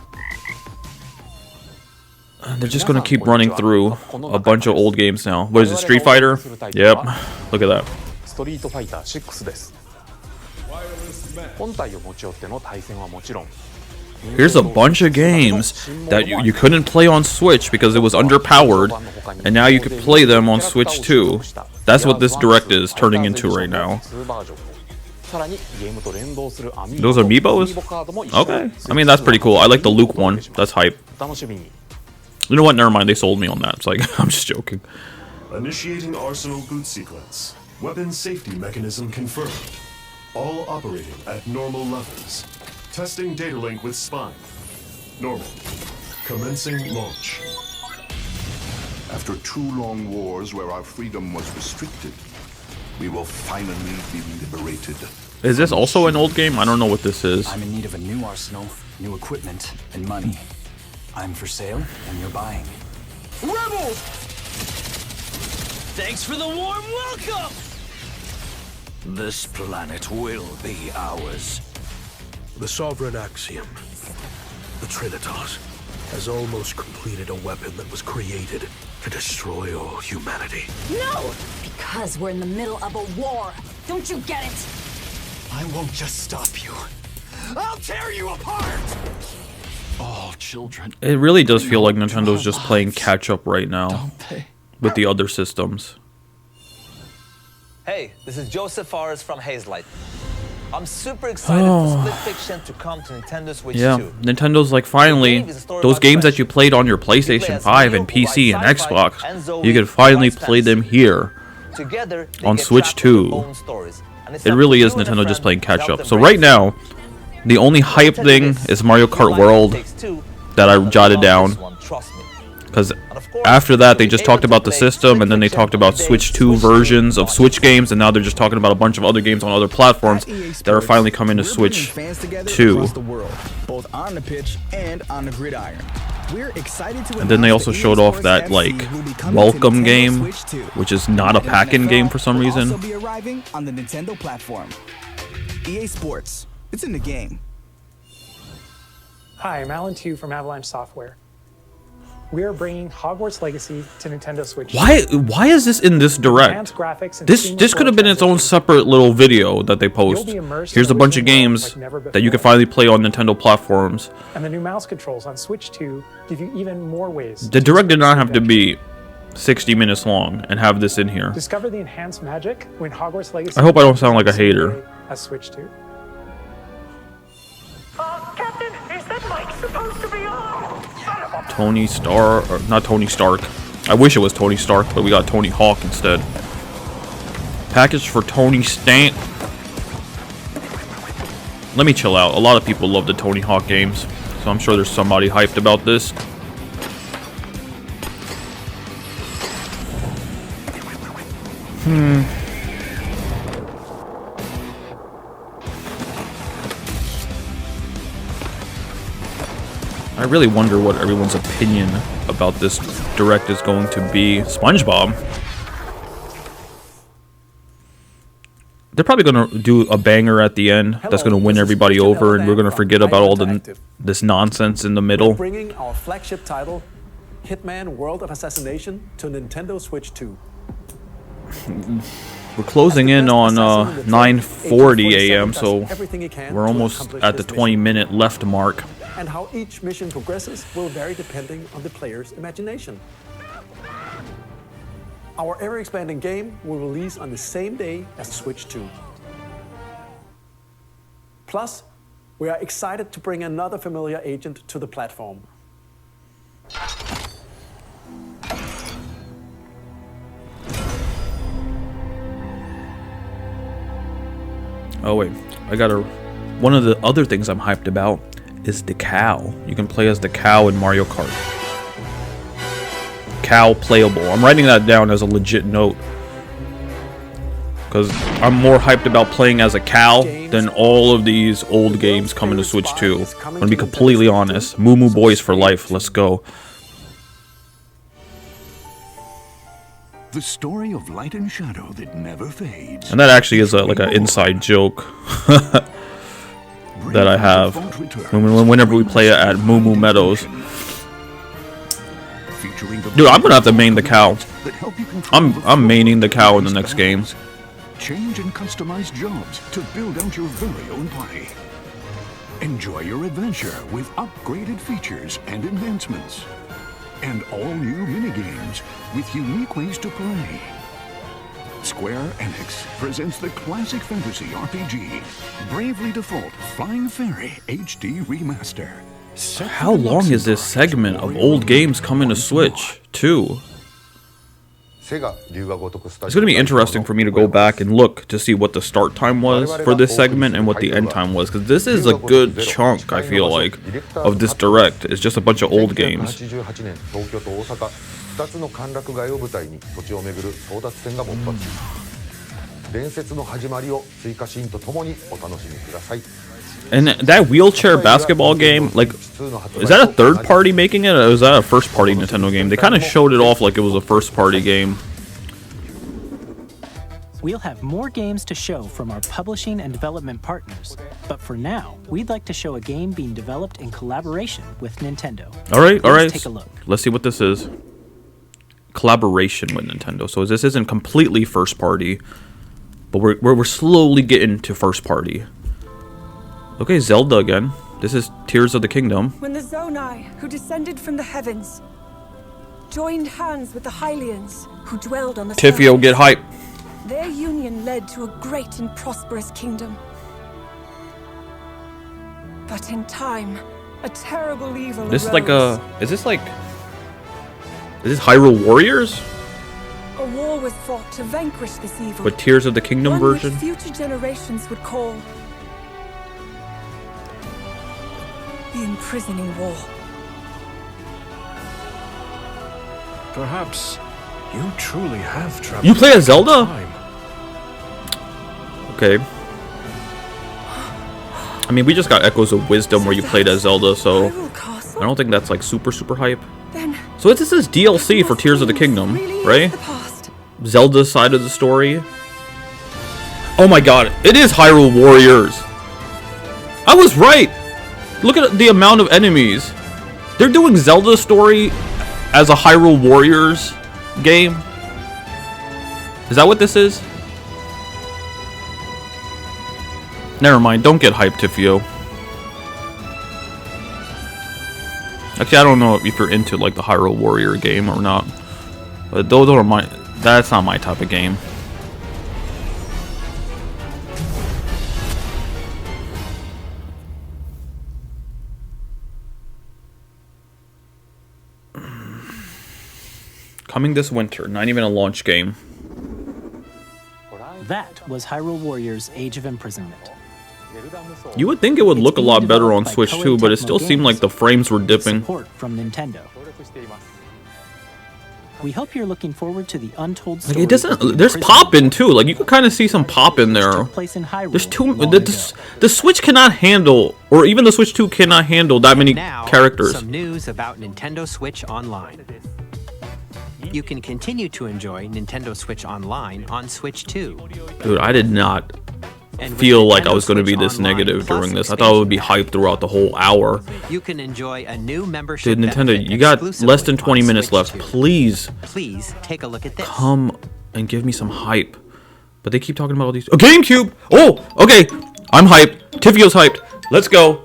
They're just gonna keep running through a bunch of old games now. What is it, Street Fighter? Yep. Look at that. Here's a bunch of games that you couldn't play on Switch because it was underpowered, and now you can play them on Switch 2. That's what this Direct is turning into right now. Those amiibos? Okay. I mean, that's pretty cool. I like the Luke one. That's hype. You know what? Never mind. They sold me on that. It's like, I'm just joking. Initiating Arsenal boot sequence. Weapon safety mechanism confirmed. All operating at normal levels. Testing data link with spine. Normal. Commencing launch. After 2 long wars where our freedom was restricted, we will finally be liberated. Is this also an old game? I don't know what this is. I'm in need of a new arsenal, new equipment, and money. I'm for sale, and you're buying. Rebels! Thanks for the warm welcome! This planet will be ours. The Sovereign Axiom, the Trinitas, has almost completed a weapon that was created to destroy all humanity. No! Because we're in the middle of a war. Don't you get it? I won't just stop you. I'll tear you apart! All children. It really does feel like Nintendo's just playing catch up right now with the other systems. Hey, this is Joseph Fares from Hazelight. I'm super excited for Split Fiction to come to Nintendo Switch 2. Nintendo like finally, those games that you played on your PlayStation 5 and PC and Xbox, you can finally play them here on Switch 2. It really is Nintendo just playing catch up. So right now, the only hype thing is Mario Kart World that I jotted down. Because because after that they just talked about the system, and then they talked about Switch 2 versions of Switch games, and now they're just talking about a bunch of other games on other platforms that are finally coming to Switch 2. Both on the pitch and on the gridiron. We're excited to And then they also showed off that like welcome game, which is not a pack-in game for some reason. Also be arriving on the Nintendo platform. EA Sports, it's in the game. Hi, I'm Alan Tu from Avalanche Software. We are bringing Hogwarts Legacy to Nintendo Switch. Why is this in this direct? This could have been its own separate little video that they post. Here's a bunch of games that you can finally play on Nintendo platforms. And the new mouse controls on Switch 2 give you even more ways. The direct did not have to be 60 minutes long and have this in here. Discover the enhanced magic when Hogwarts Legacy. I hope I don't sound like a hater. As Switch 2. Captain, is that mic supposed to be on? Tony Stark, or not Tony Stark. I wish it was Tony Stark, but we got Tony Hawk instead. Package for Tony Stank. Let me chill out. A lot of people love the Tony Hawk games, so I'm sure there's somebody hyped about this. I really wonder what everyone's opinion about this direct is going to be. SpongeBob. They're probably going to do a banger at the end that's going to win everybody over, and we're going to forget about all this nonsense in the middle. Bringing our flagship title, Hitman World of Assassination, to Nintendo Switch 2. We're closing in on 9:40 a.m., so we're almost at the 20-minute left mark. And how each mission progresses will vary depending on the player's imagination. Our ever-expanding game will release on the same day as Switch 2. Plus, we are excited to bring another familiar agent to the platform. Oh wait, one of the other things I'm hyped about is the cow. You can play as the cow in Mario Kart. Cow playable. I'm writing that down as a legit note, because I'm more hyped about playing as a cow than all of these old games coming to Switch 2. I'm gonna be completely honest. Moo Moo Boys for life. Let's go. The story of light and shadow that never fades. And that actually is like an inside joke that I have whenever we play it at Moo Moo Meadows. Dude, I'm gonna have to main the cow. I'm maining the cow in the next game. Change and customize jobs to build out your very own party. Enjoy your adventure with upgraded features and enhancements. And all new minigames with unique ways to play. Square Enix presents the classic fantasy RPG, Bravely Default Flying Fairy HD Remaster. How long is this segment of old games coming to Switch 2? It's going to be interesting for me to go back and look to see what the start time was for this segment and what the end time was, because this is a good chunk, I feel like, of this direct. It's just a bunch of old games. And that wheelchair basketball game, like, is that a third party making it, or is that a first party Nintendo game? They kind of showed it off like it was a first party game. We'll have more games to show from our publishing and development partners, but for now, we'd like to show a game being developed in collaboration with Nintendo. All right. Let's take a look. Let's see what this is. Collaboration with Nintendo. So this isn't completely first party, but we're slowly getting to first party. Okay, Zelda again. This is Tears of the Kingdom. When the Zonai, who descended from the heavens, joined hands with the Hylians, who dwelled on the Tifio, surface, get hype. their union led to a great and prosperous kingdom. But in time, a terrible evil This is arose. like is this Hyrule Warriors? A war was fought to vanquish this evil. But Tears of the Kingdom one version? which future generations would call the Imprisoning War. Perhaps you truly have traveled. You play as Zelda? time. Okay. I mean, we just got Echoes of Wisdom where you played as Zelda, so I don't think that's like super hype. So this is DLC for Tears of the Kingdom, right? Zelda's side of the story. Oh my god, it is Hyrule Warriors. I was right. Look at the amount of enemies. They're doing Zelda's story as a Hyrule Warriors game. Is that what this is? Never mind, don't get hyped, Tifio. Actually, I don't know if you're into like the Hyrule Warrior game or not. But those are my... That's not my type of game. Coming this winter, not even a launch game. That was Hyrule Warriors Age of Imprisonment. You would think it would look a lot better on Switch too, but it still seemed like the frames were dipping. Support from Nintendo. We hope you're looking forward to the untold story. Like it doesn't. There's pop in too. Like you can kind of see some pop in there. There's too. The Switch cannot handle, or even the Switch 2 cannot handle that many characters. Some news about Nintendo Switch Online. You can continue to enjoy Nintendo Switch Online on Switch 2. Dude, I did not feel like I was going to be this negative during this. I thought it would be hyped throughout the whole hour. You can enjoy a new membership. Dude, Nintendo, you got less than 20 minutes left. Please take a look at this. Come and give me some hype. But they keep talking about all these. Oh, GameCube! Oh, okay. I'm hyped. Tifio's hyped. Let's go.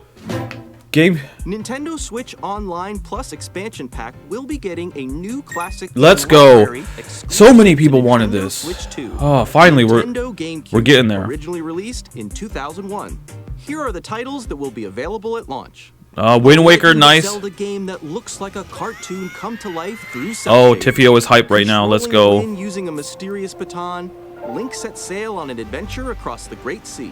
Nintendo Switch Online Plus expansion pack will be getting a new classic. Let's go. So many people wanted this. Oh, finally we're getting there. Originally released in 2001. Here are the titles that will be available at launch. Wind Waker, nice. Zelda game that looks like a cartoon come to life through Oh, Tifio is hyped right now. Let's go. Using a mysterious baton, Link sets sail on an adventure across the Great Sea.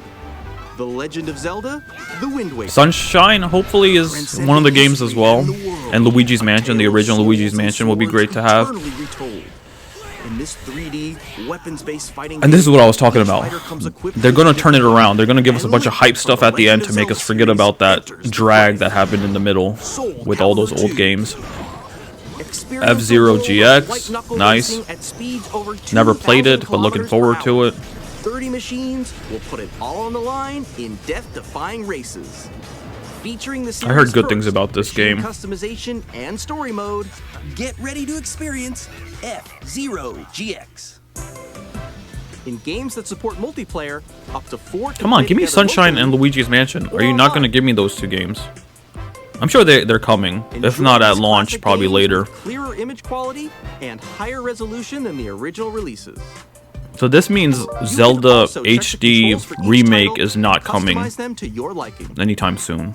The Legend of Zelda, The Wind Waker. Sunshine, hopefully, is one of the games as well. And Luigi's Mansion, the original Luigi's Mansion, will be great to have. In this 3D, weapons-based fighting And this is what I was talking about. They're going to turn it around. They're going to give us a bunch of hype stuff at the end to make us forget about that drag that happened in the middle with all those old games. F-Zero GX, nice. Never played it, but looking forward to it. 30 machines will put it all on the line in death-defying races. Featuring the I heard good things about this game. Customization and story mode. Get ready to experience F-Zero GX. In games that support multiplayer, up to 4. Come on, give me Sunshine and Luigi's Mansion. Are you not going to give me those two games? I'm sure they're coming. If not at launch, probably later. Clearer image quality and higher resolution than the original releases. So this means Zelda HD remake is not coming anytime soon.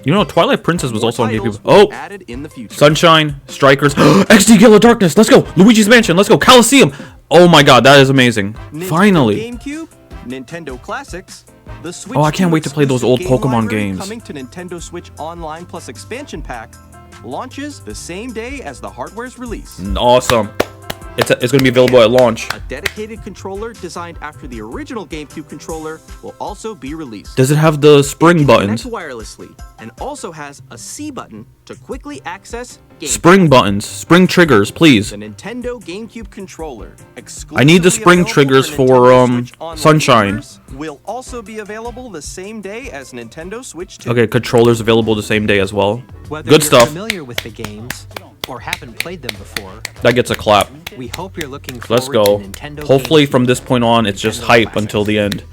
You know, Twilight Princess was also on GameCube. Oh, Sunshine, Strikers, XD Gale of Darkness. Let's go, Luigi's Mansion. Let's go, Coliseum. Oh my God, that is amazing. Finally. GameCube, Nintendo Classics. The Switch I can't wait to play those old Pokemon games. Coming to Nintendo Switch Online Plus expansion pack launches the same day as the hardware's release. Awesome. It's going to be available at launch. A dedicated controller designed after the original GameCube controller will also be released. Does it have the spring buttons? Connect wirelessly and also has a C button to quickly access gameplay. Spring buttons, spring triggers, please. The Nintendo GameCube controller. I need the spring triggers for Sunshine. Will also be available the same day as Nintendo Switch 2. Okay, controllers available the same day as well. Whether Good you're stuff. Familiar with the games or haven't played them before. That gets a clap. We hope you're looking forward Let's go. to Nintendo Hopefully GameCube from this point on, it's just hype until the end.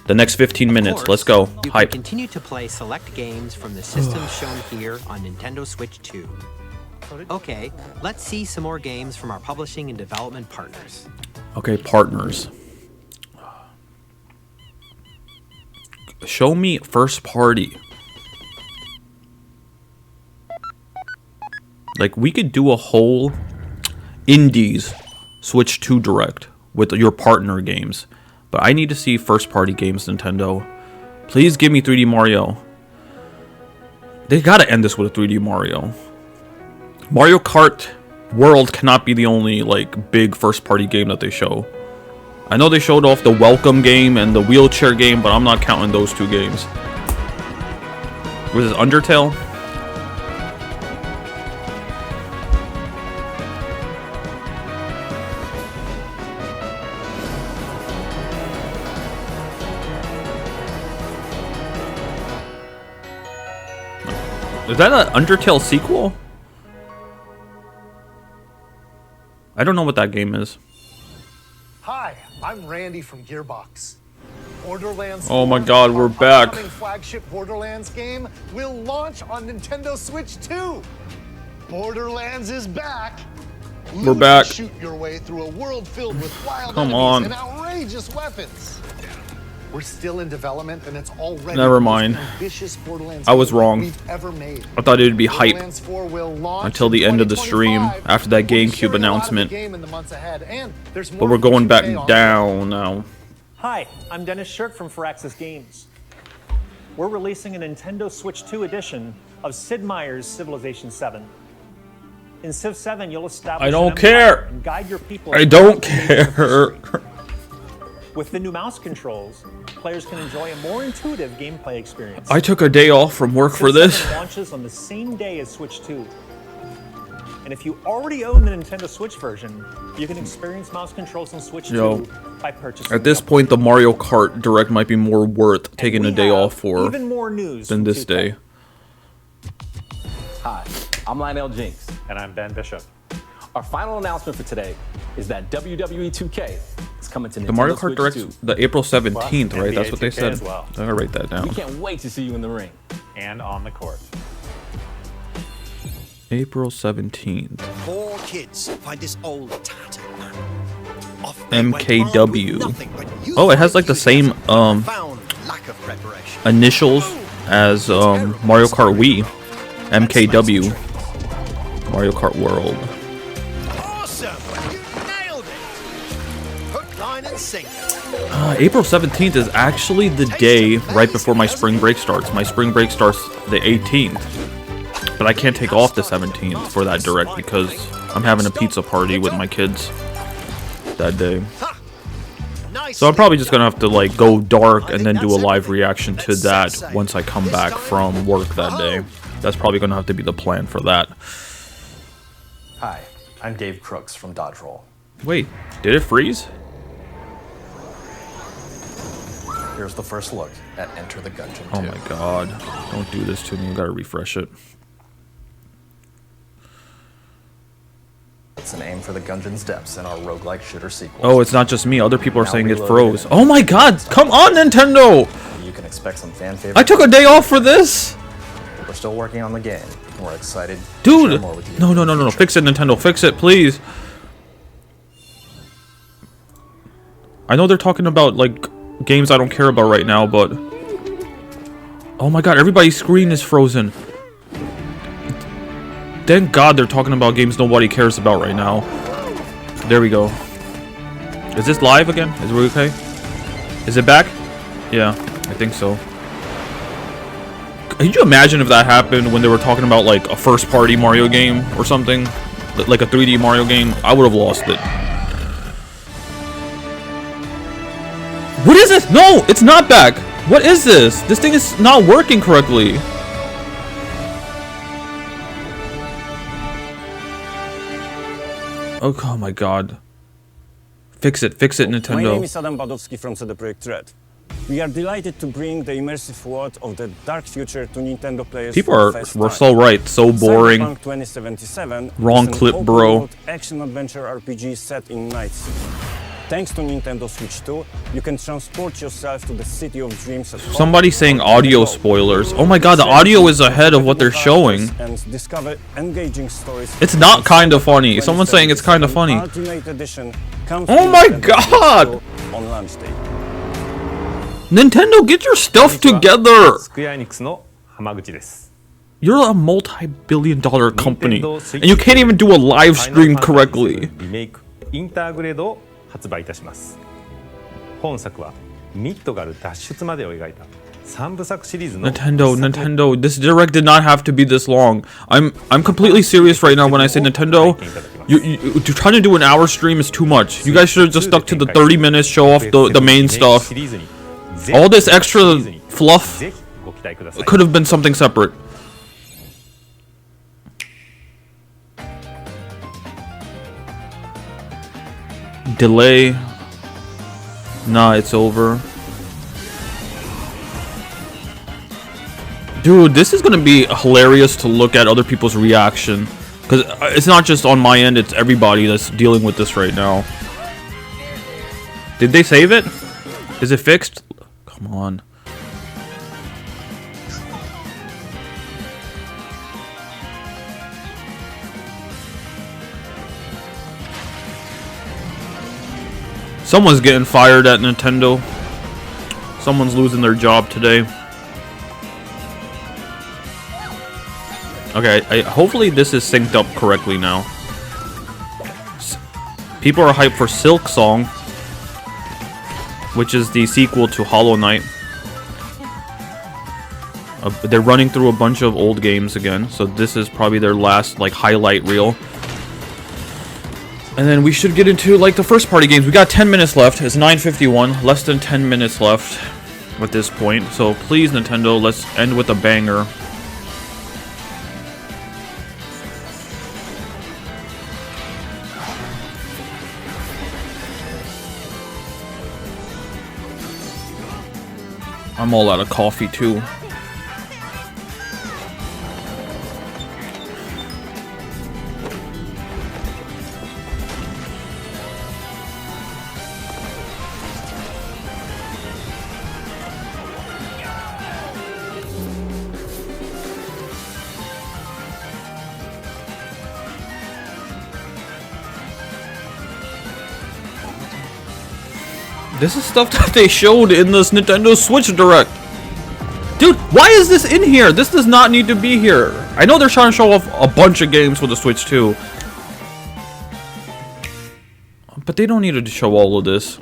The next 15 minutes. Let's go. You Hype. can continue to play select games from the systems shown here on Nintendo Switch 2. Okay, let's see some more games from our publishing and development partners. Okay, partners. Show me first party. Like, we could do a whole Indies Switch 2 Direct with your partner games. But I need to see first party games, Nintendo. Please give me 3D Mario. They gotta end this with a 3D Mario. Mario Kart World cannot be the only like big first-party game that they show. I know they showed off the Welcome game and the Wheelchair game, but I'm not counting those two games. Was it Undertale? Is that an Undertale sequel? I don't know what that game is. Hi, I'm Randy from Gearbox. Borderlands. Oh my God, we're back. Upcoming flagship Borderlands game will launch on Nintendo Switch 2. Borderlands is back. We're back. Shoot your way through a world filled with wild Come enemies on. and outrageous weapons. We're still in development, and it's already Never the most mind. ambitious Borderlands I was game wrong. we've ever made. I thought it'd be hype Borderlands 4 will launch until the end of the stream 2025. after that We'll be GameCube sharing a lot of the announcement. game in the months ahead, and there's But more we're going features back today on down now. Hi, I'm Dennis Shirk from Firaxis Games. We're releasing a Nintendo Switch 2 edition of Sid Meier's Civilization 7. In Civ 7, you'll establish I an don't empire care. and guide your people. I don't care. With the new mouse controls, players can enjoy a more intuitive gameplay experience. I took a day off from work for Civ this. 7 launches on the same day as Switch 2. And if you already own the Nintendo Switch version, you can experience mouse controls on Switch Yo, 2 by purchasing at this the point, the Mario Kart Direct might be more worth taking we a day have off for even more news than from this 2K. day. Hi, I'm Lionel Jinx. And I'm Ben Bishop. Our final announcement for today is that WWE 2K is coming to Nintendo The Mario Kart Switch Direct, 2. the April 17th, right? NBA That's what they 2K said. as well. I gotta write that down. We can't wait to see you in the ring. And on the court. April 17th. Four kids find this old tattered man. Off they went armed with MKW. nothing but Oh, it has like the same profound lack of preparation. initials as Mario Kart Wii. MKW. Mario Kart World. Awesome! You nailed it! Hook, line, and sinker. April 17th is actually the day right before my spring break starts. My spring break starts the 18th. But I can't take off the 17th for that direct because I'm having a pizza party with my kids that day. So I'm probably just gonna have to like go dark and then do a live reaction to that once I come back from work that day. That's probably gonna have to be the plan for that. Hi, I'm Dave Crooks from Dodge Roll. Wait, did it freeze? Here's the first look at Enter the Gungeon 2. Oh my god. Don't do this to me. I gotta refresh it. It's an aim for the Gungeon's depths in our roguelike shooter sequel. Oh, it's not just me. Other people are Now saying it reloaded froze. and- Oh my god! Come on, Nintendo! You can expect some fan favorites. I took a day off for this! We're still working on the game, and we're excited to share Dude! more with you. No. Fix it, Nintendo. Fix it, please. I know they're talking about, like, games I don't care about right now, but... Oh my god, everybody's screen is frozen. Thank God they're talking about games nobody cares about right now. There we go. Is this live again? Is we okay? Is it back? Yeah, I think so. Could you imagine if that happened when they were talking about like a first party Mario game or something? Like a 3D Mario game? I would have lost it. What is this? No, it's not back. What is this? This thing is not working correctly. Oh my god. Fix it, Nintendo. My name is Adam Badowski from CD Projekt Red. We are delighted to bring the immersive world of the dark future to Nintendo players. People for are the first were time. so right, so boring. Cyberpunk 2077 Wrong is an clip, bro. open-world action-adventure RPG set in Night City. Thanks to Nintendo Switch 2, you can transport yourself to the City of Dreams at home Somebody saying or on the audio go. spoilers. Oh my god, the audio is ahead of what they're showing. And discover engaging stories. It's not kind of funny. Someone's saying it's kind of funny. Ultimate Edition comes Oh to my Nintendo god! Switch 2 on launch day. Nintendo, get your stuff together! スクエアエニックスの浜口です。 You're a multi-billion-dollar company, and you can't even do a live stream correctly. リメイクインターグレードを発売いたします。本作はミッドガル脱出までを描いた3部作シリーズの Nintendo, this direct did not have to be this long. I'm completely serious right now when I say Nintendo. You're trying to do an hour stream is too much. You guys should have just stuck to the 30 minutes, show off the main stuff. All this extra fluff could have been something separate. Delay. Nah, it's over. Dude, this is gonna be hilarious to look at other people's reaction. Because it's not just on my end, it's everybody that's dealing with this right now. Did they save it? Is it fixed? Come on. Someone's getting fired at Nintendo. Someone's losing their job today. Okay, hopefully this is synced up correctly now. People are hyped for Silk Song, which is the sequel to Hollow Knight. They're running through a bunch of old games again, so this is probably their last like highlight reel. And then we should get into like the first party games. We got 10 minutes left. It's 9:51, less than 10 minutes left at this point. So please, Nintendo, let's end with a banger. I'm all out of coffee too. This is stuff that they showed in this Nintendo Switch Direct. Dude, why is this in here? This does not need to be here. I know they're trying to show off a bunch of games for the Switch too. But they don't need to show all of this.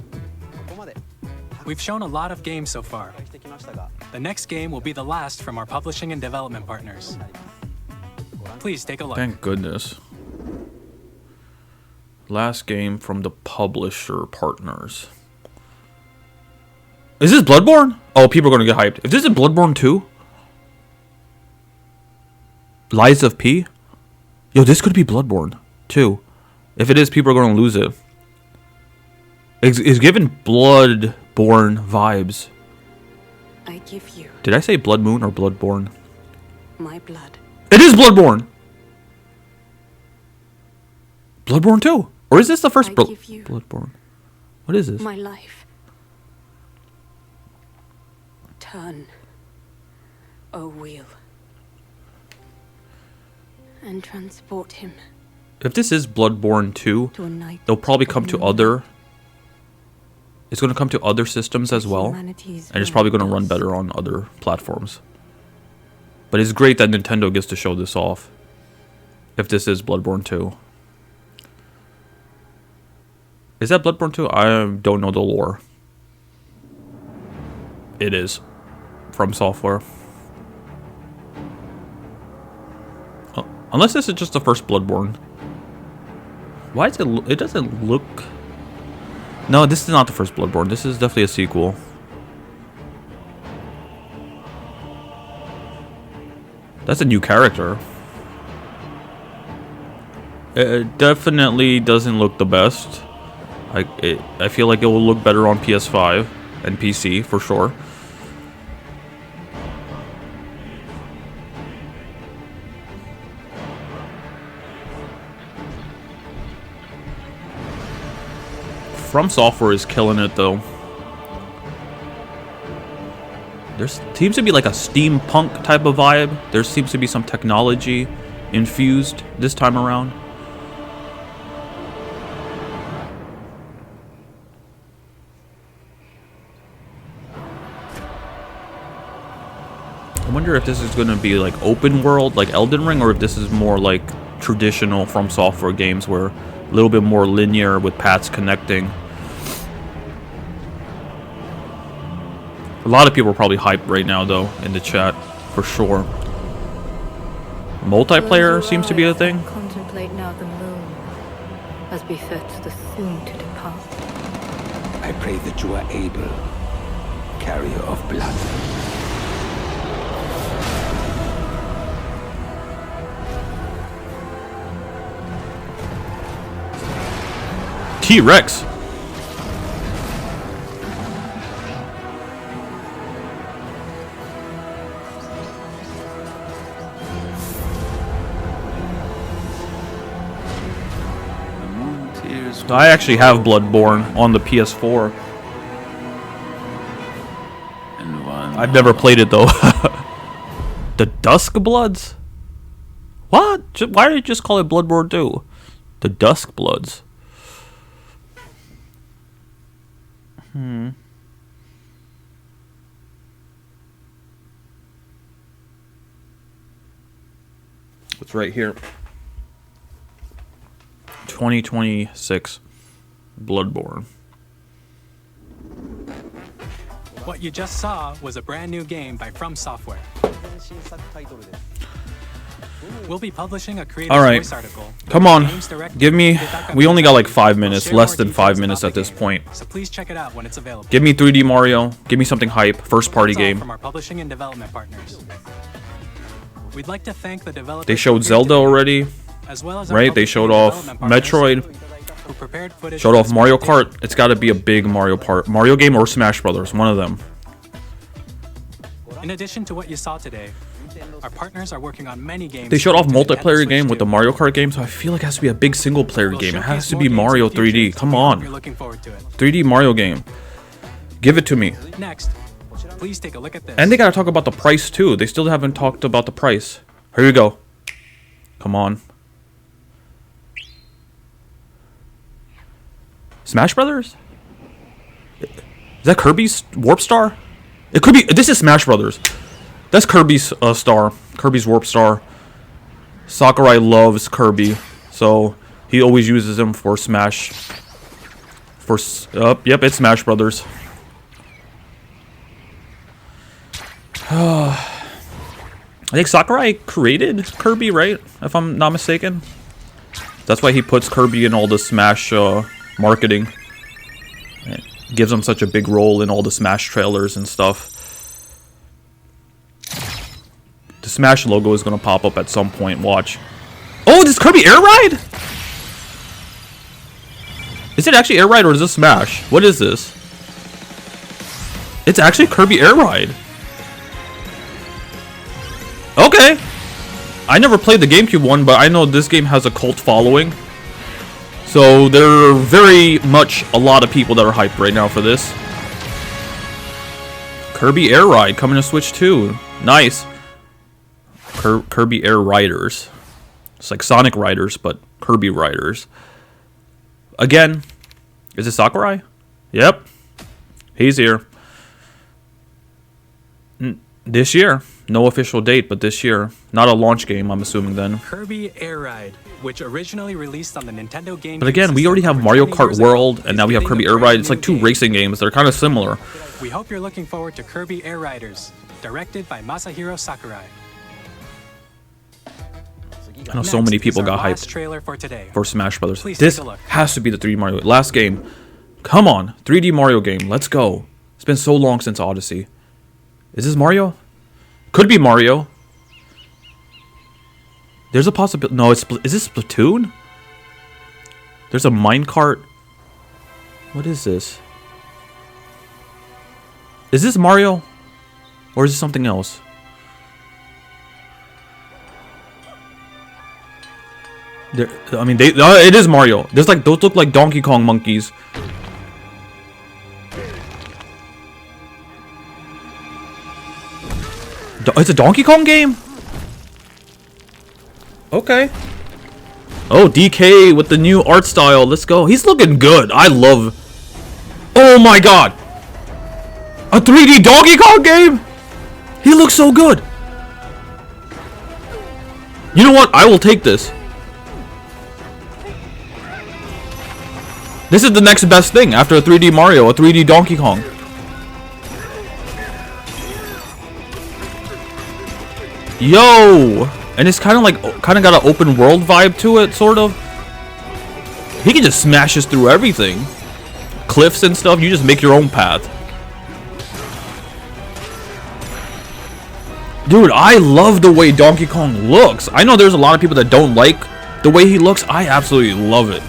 We've shown a lot of games so far. The next game will be the last from our publishing and development partners. Please take a look. Thank goodness. Last game from the publisher partners. Is this Bloodborne? Oh, people are going to get hyped. If this is Bloodborne 2? Lies of P? Yo, this could be Bloodborne 2. If it is, people are going to lose it. It's giving Bloodborne vibes. I give you Did I say Blood Moon or Bloodborne? my blood. It is Bloodborne! Bloodborne 2? Or is this the first Bloodborne? What is this? My life. Turn, O wheel, and transport him. If this is Bloodborne 2, To a night they'll probably come to other... It's going to come to other systems as well. And it's probably going to run better on other platforms. But it's great that Nintendo gets to show this off. If this is Bloodborne 2. Is that Bloodborne 2? I don't know the lore. It is. From Software. Oh, unless this is just the first Bloodborne. Why is it... It doesn't look... No, this is not the first Bloodborne. This is definitely a sequel. That's a new character. It definitely doesn't look the best. I feel like it will look better on PS5 and PC for sure. From Software is killing it though. There seems to be like a steampunk type of vibe. There seems to be some technology infused this time around. I wonder if this is going to be like open world like Elden Ring, or if this is more like traditional From Software games where a little bit more linear with paths connecting. lot of people are probably hyped right now, though, in the chat, for sure. Multiplayer seems to be a thing. Contemplate now the moon, as befits the soon to depart. I pray that you are able, carrier of blood. T-Rex. I actually have Bloodborne on the PS4. I've never played it though. The Dusk Bloods? What? Why did you just call it Bloodborne 2? The Dusk Bloods. It's right here. 2026 Bloodborne. What you just saw was a brand new game by From Software. We'll be publishing a creative voice article. Come on. Give me... We only got like 5 minutes. Less than 5 minutes at this point. So please check it out when it's available. Give me 3D Mario. Give me something hype. First party game. From our publishing and development partners. We'd like to thank the developers. They showed Zelda already. As well as right? They showed off Metroid. Showed off Mario Kart. It's got to be a big Mario game or Smash Brothers. One of them. In addition to what you saw today, our partners are working on many games. They showed off multiplayer game with the Mario Kart game, so I feel like it has to be a big single player game. It has to be Mario 3D. Come on. 3D Mario game. Give it to me. Next, please take a look at this. And they gotta talk about the price too. They still haven't talked about the price. Here you go. Come on. Smash Brothers? Is that Kirby's Warp Star? It could be. This is Smash Brothers. That's Kirby's star. Kirby's Warp Star. Sakurai loves Kirby, so he always uses him for Smash. Yep, it's Smash Brothers. I think Sakurai created Kirby, right? If I'm not mistaken. That's why he puts Kirby in all the Smash marketing. It gives him such a big role in all the Smash trailers and stuff. The Smash logo is going to pop up at some point. Watch. Oh, this Kirby Air Ride? Is it actually Air Ride or is this Smash? What is this? It's actually Kirby Air Ride. Okay. I never played the GameCube one, but I know this game has a cult following. So there are very much a lot of people that are hyped right now for this. Kirby Air Ride coming to Switch 2. Nice. Kirby Air Riders. It's like Sonic Riders, but Kirby Riders. Again, is it Sakurai? Yep. He's here. This year. No official date, but this year. Not a launch game, I'm assuming then. Kirby Air Ride, which originally released on the Nintendo GameCube. But again, we already have Mario Kart World, and now we have Kirby Air Ride. It's like two racing games. They're kind of similar. We hope you're looking forward to Kirby Air Riders, directed by Masahiro Sakurai. I know so many people got hyped for Smash Brothers. This has to be the 3D Mario. Last game. Come on. 3D Mario game. Let's go. It's been so long since Odyssey. Is this Mario? Could be Mario. There's a possibility. No, is this Splatoon? There's a minecart. What is this? Is this Mario? Or is this something else? I mean, it is Mario. There's like, those look like Donkey Kong monkeys. It's a Donkey Kong game? Okay. Oh, DK with the new art style. Let's go. He's looking good. I love... Oh my god. A 3D Donkey Kong game? He looks so good. You know what? I will take this. This is the next best thing after a 3D Mario, a 3D Donkey Kong. Yo! And it's kind of got an open world vibe to it, sort of. He can just smash us through everything. Cliffs and stuff, you just make your own path. Dude, I love the way Donkey Kong looks. I know there's a lot of people that don't like the way he looks. I absolutely love it.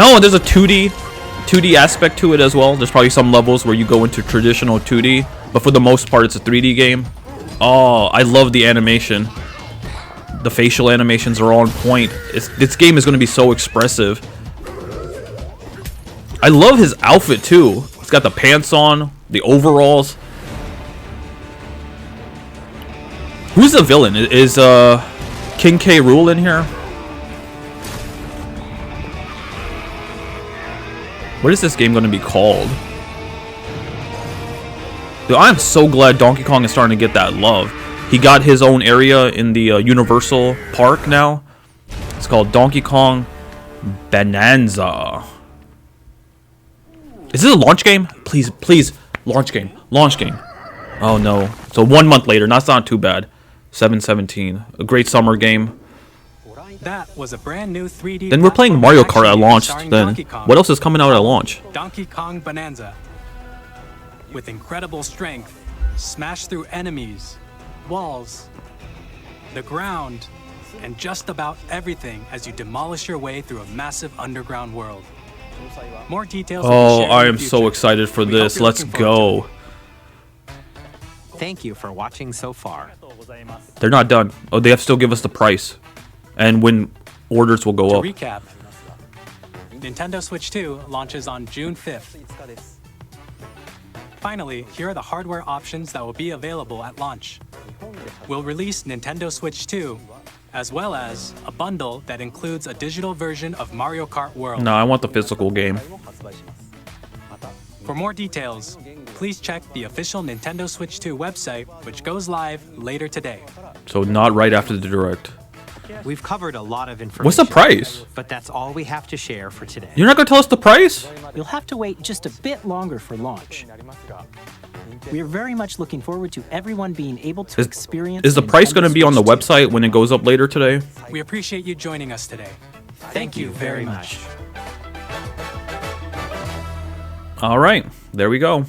Oh, and there's a 2D aspect to it as well. There's probably some levels where you go into traditional 2D, but for the most part, it's a 3D game. Oh, I love the animation. The facial animations are on point. This game is going to be so expressive. I love his outfit too. He's got the pants on, the overalls. Who's the villain? Is King K. Rool in here? What is this game going to be called? Dude, I'm so glad Donkey Kong is starting to get that love. He got his own area in the Universal Park now. It's called Donkey Kong Bonanza. Is this a launch game? Please, please, launch game. Launch game. Oh no. So 1 month later. That's not too bad. 7/17. A great summer game. That was a brand new 3D. Then we're playing Mario Kart at launch. Then what else is coming out at launch? Donkey Kong Bonanza. With incredible strength, smash through enemies, walls, the ground, and just about everything as you demolish your way through a massive underground world. More details. Oh, I am so excited for this. Let's go. Thank you for watching so far. They're not done. Oh, they have to still give us the price. And when orders will go up. To recap, Nintendo Switch 2 launches on June 5th. Finally, here are the hardware options that will be available at launch. We'll release Nintendo Switch 2, as well as a bundle that includes a digital version of Mario Kart World. No, I want the physical game. For more details, please check the official Nintendo Switch 2 website, which goes live later today. So not right after the Direct. We've covered a lot of information. What's the price? But that's all we have to share for today. You're not going to tell us the price? You'll have to wait just a bit longer for launch. We are very much looking forward to everyone being able to experience. Is the price going to be on the website when it goes up later today? We appreciate you joining us today. Thank you very much. All right, there we go.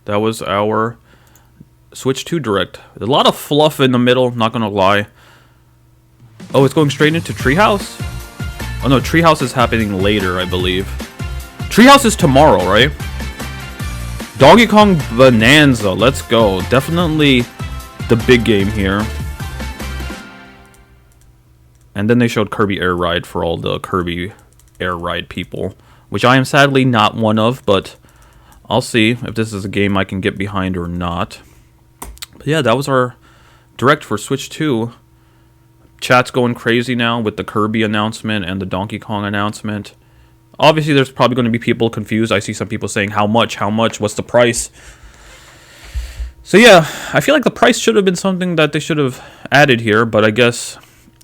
That was our Switch 2 Direct. A lot of fluff in the middle, not going to lie. Oh, it's going straight into Treehouse? Oh no, Treehouse is happening later, I believe. Treehouse is tomorrow, right? Donkey Kong Bonanza, let's go. Definitely the big game here. And then they showed Kirby Air Ride for all the Kirby Air Ride people, which I am sadly not one of, but I'll see if this is a game I can get behind or not. But yeah, that was our Direct for Switch 2. Chat's going crazy now with the Kirby announcement and the Donkey Kong announcement. Obviously, there's probably going to be people confused. I see some people saying, how much, what's the price? So yeah, I feel like the price should have been something that they should have added here, but I guess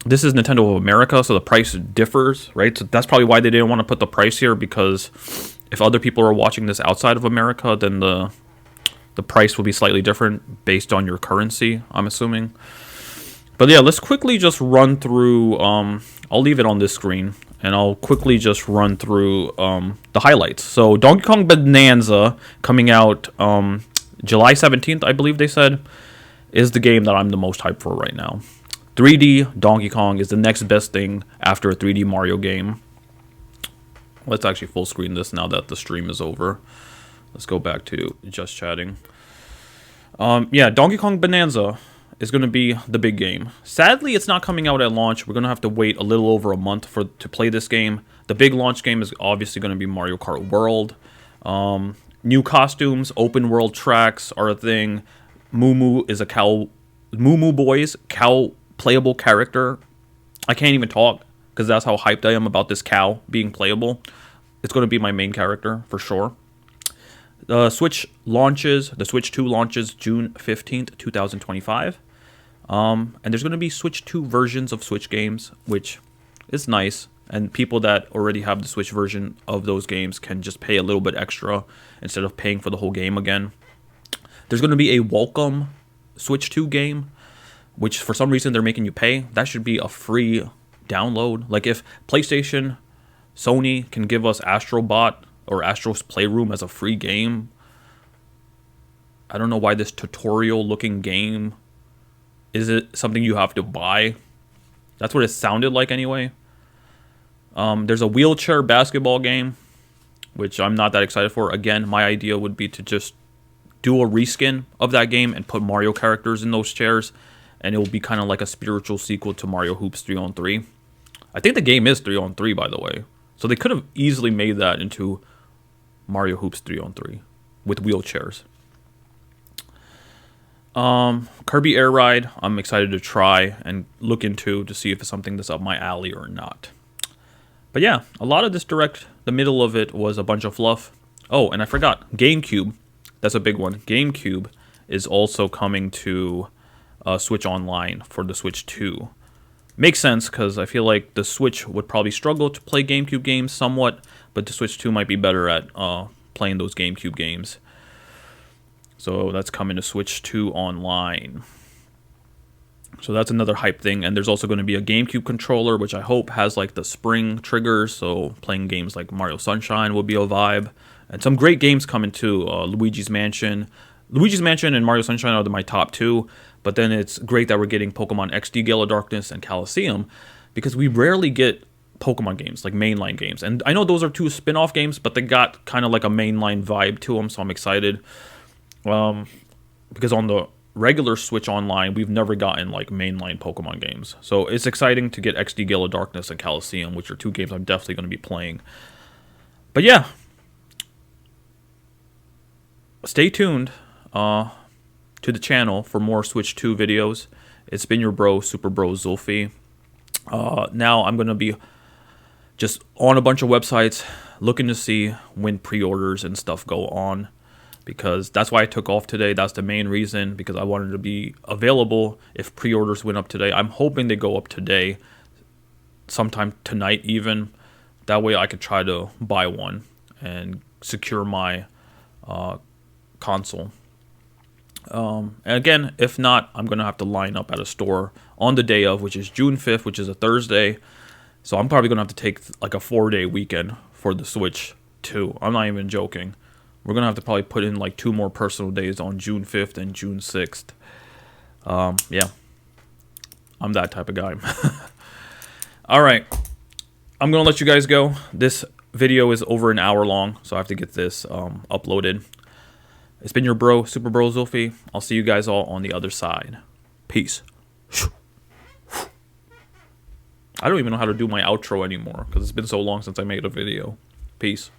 this is Nintendo of America, so the price differs, right? So that's probably why they didn't want to put the price here, because if other people are watching this outside of America, then the price will be slightly different based on your currency, I'm assuming. But yeah, let's quickly just run through, I'll leave it on this screen, and I'll quickly just run through the highlights. So Donkey Kong Bonanza, coming out July 17th, I believe they said, is the game that I'm the most hyped for right now. 3D Donkey Kong is the next best thing after a 3D Mario game. Let's actually full screen this now that the stream is over. Let's go back to just chatting. Yeah, Donkey Kong Bonanza is going to be the big game. Sadly, it's not coming out at launch. We're going to have to wait a little over a month to play this game. The big launch game is obviously going to be Mario Kart World. New costumes, open world tracks are a thing. Moo Moo is a cow. Moo Moo Boy's cow playable character. I can't even talk because that's how hyped I am about this cow being playable. It's going to be my main character for sure. The Switch launches, the Switch 2 launches June 15th, 2025. And there's going to be Switch 2 versions of Switch games, which is nice. And people that already have the Switch version of those games can just pay a little bit extra instead of paying for the whole game again. There's going to be a welcome Switch 2 game, which for some reason they're making you pay. That should be a free download. Like if PlayStation, Sony can give us Astrobot or Astro's Playroom as a free game, I don't know why this tutorial looking game, is it something you have to buy? That's what it sounded like anyway. There's a wheelchair basketball game, which I'm not that excited for. Again, my idea would be to just do a reskin of that game and put Mario characters in those chairs, and it will be kind of like a spiritual sequel to Mario Hoops 3-on-3. I think the game is 3-on-3, by the way. So they could have easily made that into Mario Hoops 3-on-3 with wheelchairs. Kirby Air Ride, I'm excited to try and look into to see if it's something that's up my alley or not. But yeah, a lot of this direct, the middle of it was a bunch of fluff. Oh, and I forgot, GameCube. That's a big one. GameCube is also coming to Switch Online for the Switch 2. Makes sense, because I feel like the Switch would probably struggle to play GameCube games somewhat, but the Switch 2 might be better at playing those GameCube games. So that's coming to Switch 2 Online. So that's another hype thing. And there's also going to be a GameCube controller, which I hope has like the spring triggers. So playing games like Mario Sunshine will be a vibe. And some great games coming too. Luigi's Mansion. Luigi's Mansion and Mario Sunshine are my top two. But then it's great that we're getting Pokemon XD Gale of Darkness and Coliseum, because we rarely get Pokemon games, like mainline games. And I know those are two spin-off games, but they got kind of like a mainline vibe to them. So I'm excited. Because on the regular Switch Online, we've never gotten like mainline Pokemon games. So it's exciting to get XD Gale of Darkness and Coliseum, which are two games I'm definitely going to be playing. But yeah, stay tuned to the channel for more Switch 2 videos. It's been your bro, Super Bro Zulfi. Now I'm going to be just on a bunch of websites looking to see when pre-orders and stuff go on, because that's why I took off today. That's the main reason, because I wanted to be available if pre-orders went up today. I'm hoping they go up today, sometime tonight even. That way I could try to buy one and secure my console. And again, if not, I'm going to have to line up at a store on the day of, which is June 5th, which is a Thursday. So I'm probably going to have to take like a 4-day weekend for the Switch 2. I'm not even joking. We're going to have to probably put in like 2 more personal days on June 5th and June 6th. Yeah. I'm that type of guy. All right. I'm going to let you guys go. This video is over an hour long, so I have to get this uploaded. It's been your bro, Super Bro Zulfi. I'll see you guys all on the other side. Peace. I don't even know how to do my outro anymore, because it's been so long since I made a video. Peace.